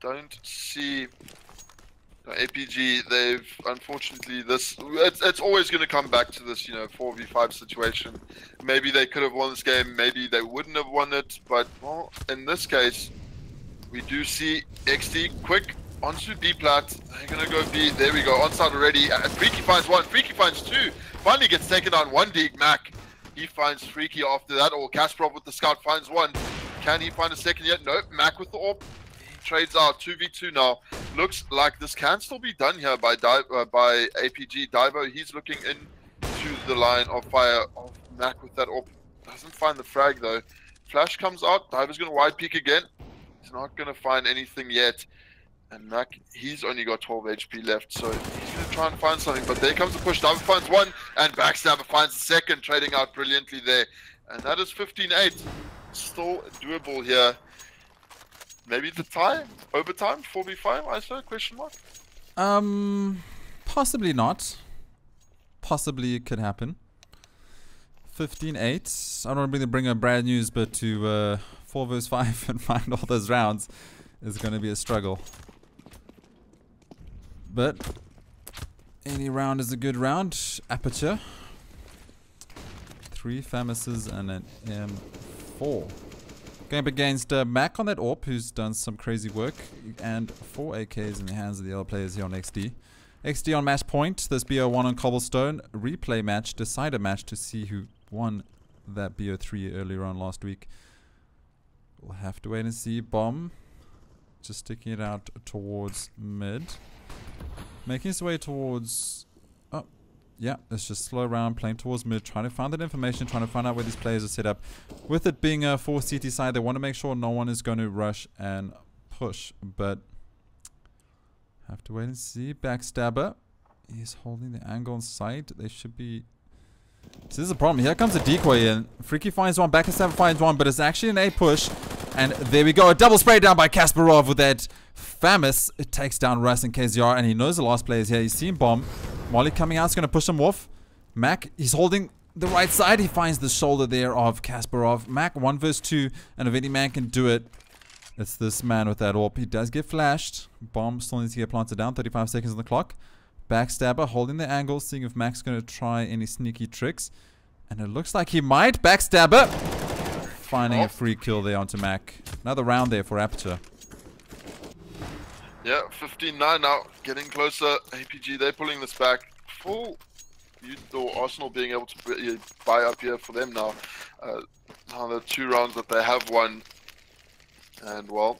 don't see APG. They've unfortunately it's always going to come back to this, 4v5 situation. Maybe they could have won this game, maybe they wouldn't have won it, but well, in this case, we do see EXDEE quick onto B plat. They're gonna go B. There we go. Onside already. Freaky finds 1. Freaky finds 2. Finally gets taken down. 1 dig. Mac. He finds Freaky after that. Or Kasparov with the scout finds 1. Can he find a second yet? Nope. Mac with the AWP. He trades out. 2v2 now. Looks like this can still be done here by APG. Divo. He's looking into the line of fire of Mac with that AWP. Doesn't find the frag though. Flash comes out. Divo's gonna wide peek again. He's not gonna find anything yet. And Mac, he's only got 12 HP left, so he's going to try and find something. But there comes the push. Divo finds 1, and Backstabber finds the second, trading out brilliantly there. And that is 15-8. Still doable here. Maybe the tie? Overtime? 4v5? I saw? Question mark? Possibly not. Possibly it could happen. 15-8. I don't want to bring a bad news, but to 4 versus 5 and find all those rounds is going to be a struggle. But any round is a good round. Aperture. 3 FAMASs and an M4. Going up against Mac on that AWP, who's done some crazy work. And 4 AKs in the hands of the other players here on EXDEE. EXDEE on match point. This BO1 on Cobblestone. Replay match, decider match to see who won that BO3 earlier on last week. We'll have to wait and see. Bomb. Just sticking it out towards mid. Making his way towards... Oh, yeah, let's just slow around, playing towards mid, trying to find that information, trying to find out where these players are set up. With it being a 4 CT side, they want to make sure no one is going to rush and push, but have to wait and see. Backstabber, he's holding the angle on sight. They should be... So this is a problem. Here comes a decoy in. Freaky finds one, Backstabber finds one, but it's actually an A push. And there we go, a double spray down by Kasparov with that famous. It takes down Russ and KZR, and he knows the last player is here. He's seen Bomb. Molly coming out is going to push him off. Mac, he's holding the right side. He finds the shoulder there of Kasparov. Mac, 1 versus 2, and if any man can do it, it's this man with that AWP. He does get flashed. Bomb still needs to get planted down. 35 seconds on the clock. Backstabber holding the angle, seeing if Mac's going to try any sneaky tricks. And it looks like he might. Backstabber finding a free kill there onto Mac. Another round there for Aperture. Yeah, 15-9 now, getting closer. APG, they're pulling this back. Full or Arsenal being able to buy up here for them now. Now the 2 rounds that they have won. And well,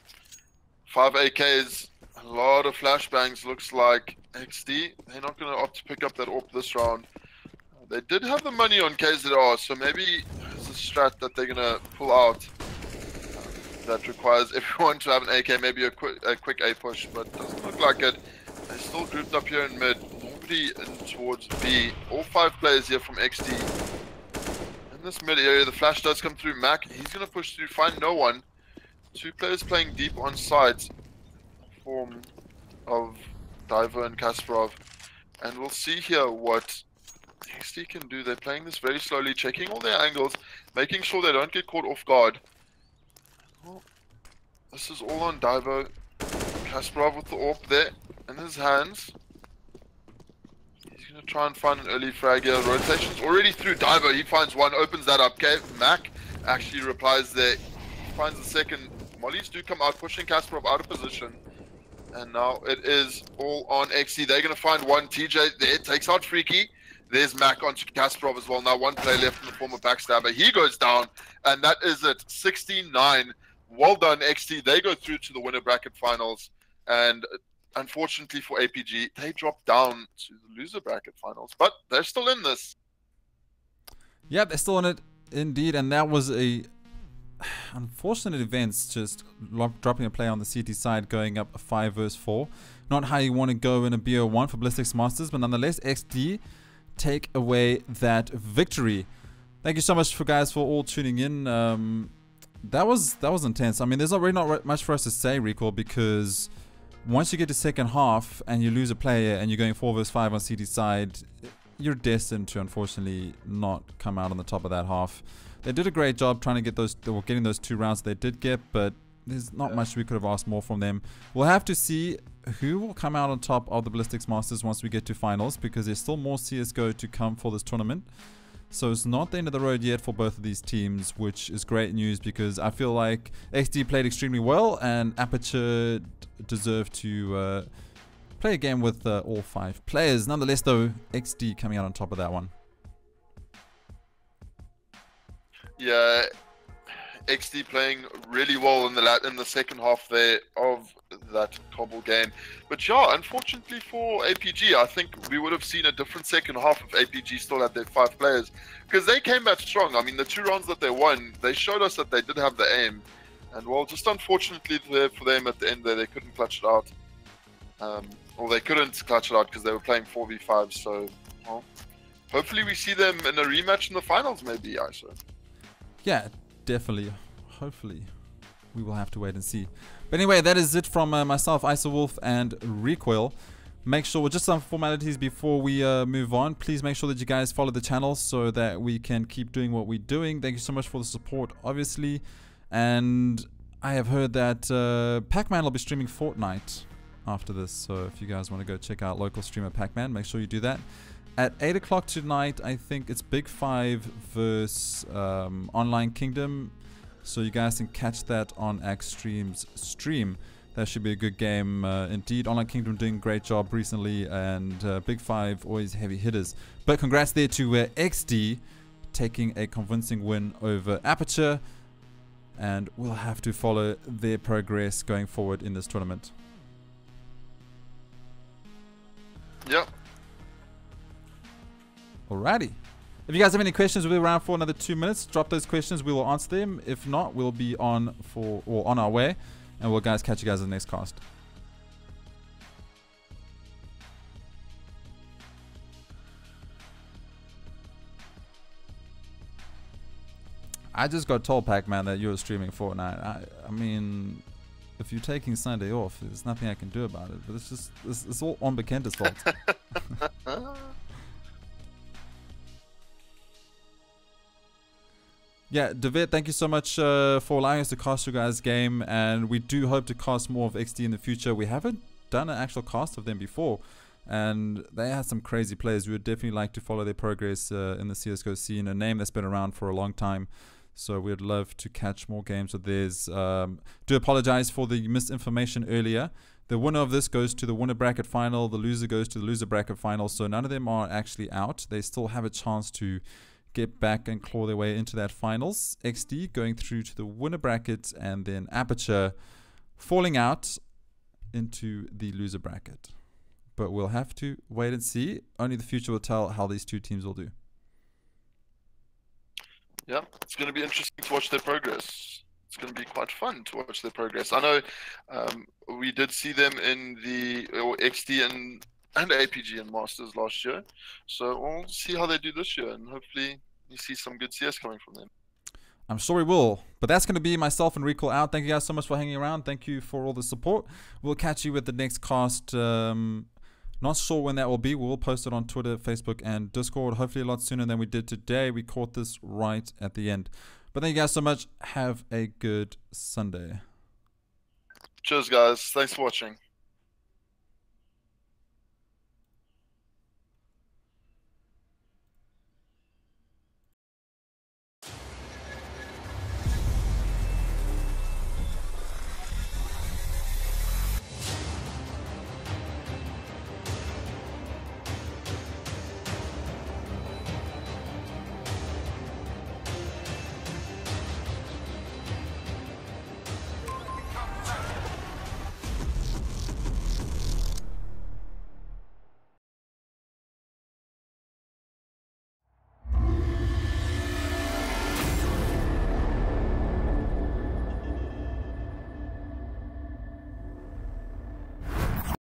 5 AKs, a lot of flashbangs. Looks like EXDEE, they're not going to opt to pick up that AWP this round. They did have the money on KZR, so maybe it's a strat that they're going to pull out. That requires everyone to have an AK, maybe a quick A push, but doesn't look like it. They're still grouped up here in mid. Nobody in towards B. All 5 players here from EXDEE. In this mid area, the flash does come through. Mac, he's going to push through, find no one. 2 players playing deep on site. Form of Diver and Kasparov. And we'll see here what EXDEE can do. They're playing this very slowly, checking all their angles, making sure they don't get caught off guard. Well, this is all on Divo. Kasparov with the AWP there in his hands. He's going to try and find an early frag here. Rotation's already through Divo. He finds one, opens that up. Okay, Mac actually replies there. He finds the second. Mollies do come out, pushing Kasparov out of position. And now it is all on EXDEE. They're going to find one. TJ there, takes out Freaky. There's Mac onto Kasparov as well. Now 1 player left in the form of Backstabber. He goes down, and that is it. 16-9. Well done, EXDEE. They go through to the winner bracket finals. And unfortunately for APG, they drop down to the loser bracket finals. But they're still in this. Yeah, they're still in it, indeed. And that was a unfortunate event, just dropping a play on the CT side, going up 5 versus 4. Not how you want to go in a BO1 for BALLISTIX Masters, but nonetheless, EXDEE take away that victory. Thank you so much for guys for all tuning in. That was intense. I mean, there's already not much for us to say, Recoil, because once you get to second half and you lose a player and you're going 4 versus 5 on CT side, you're destined to unfortunately not come out on the top of that half. They did a great job trying to get those, getting those 2 rounds they did get, but there's not much we could have asked more from them. We'll have to see who will come out on top of the BALLISTIX Masters once we get to finals, because there's still more CSGO to come for this tournament. So it's not the end of the road yet for both of these teams, which is great news, because I feel like EXDEE played extremely well and Aperture deserved to play a game with all 5 players. Nonetheless though, EXDEE coming out on top of that one. Yeah, EXDEE playing really well in the second half there of that Cobble game. But yeah, unfortunately for APG, I think we would have seen a different second half if APG still had their 5 players, because they came back strong. I mean, the 2 rounds that they won, they showed us that they did have the aim. And well, just unfortunately for them at the end there, they couldn't clutch it out. Or they couldn't clutch it out because they were playing 4v5. So, well, hopefully we see them in a rematch in the finals maybe, ISO. Yeah, definitely. Hopefully. We will have to wait and see. But anyway, that is it from myself, ISOWolf, and Recoil. Make sure, just some formalities before we move on. Please make sure that you guys follow the channel so that we can keep doing what we're doing. Thank you so much for the support, obviously. And I have heard that Pac-Man will be streaming Fortnite after this. So if you guys want to go check out local streamer Pac-Man, make sure you do that. At 8 o'clock tonight, I think it's Big 5 versus Online Kingdom. So you guys can catch that on Xstream's stream. That should be a good game. Indeed, Online Kingdom doing a great job recently, and Big 5 always heavy hitters. But congrats there to EXDEE taking a convincing win over Aperture. And we'll have to follow their progress going forward in this tournament. Yep. Alrighty. If you guys have any questions, we'll be around for another 2 minutes. Drop those questions. We will answer them. If not, we'll be on our way. And we'll guys catch you guys in the next cast. I just got told, Pac-Man, that you were streaming Fortnite. I mean, if you're taking Sunday off, there's nothing I can do about it. But it's just, it's all on Bekente's fault. Yeah, David, thank you so much for allowing us to cast you guys' game, and we do hope to cast more of XD in the future. We haven't done an actual cast of them before, and they had some crazy players. We would definitely like to follow their progress in the CSGO scene, a name that's been around for a long time. So we'd love to catch more games with theirs. Do apologize for the misinformation earlier. The winner of this goes to the winner bracket final. The loser goes to the loser bracket final. So none of them are actually out. They still have a chance to get back and claw their way into that finals. XD going through to the winner bracket, and then Aperture falling out into the loser bracket. But we'll have to wait and see. Only the future will tell how these two teams will do. Yeah, it's going to be interesting to watch their progress. It's going to be quite fun to watch their progress. I know we did see them in the XD and APG and Masters last year. So we'll see how they do this year, and hopefully you see some good CS coming from them. I'm sure we will. But that's going to be myself and Recall out. Thank you guys so much for hanging around. Thank you for all the support. We'll catch you with the next cast. Not sure when that will be. We'll post it on Twitter, Facebook, and Discord. Hopefully a lot sooner than we did today. We caught this right at the end. But thank you guys so much. Have a good Sunday. Cheers, guys. Thanks for watching.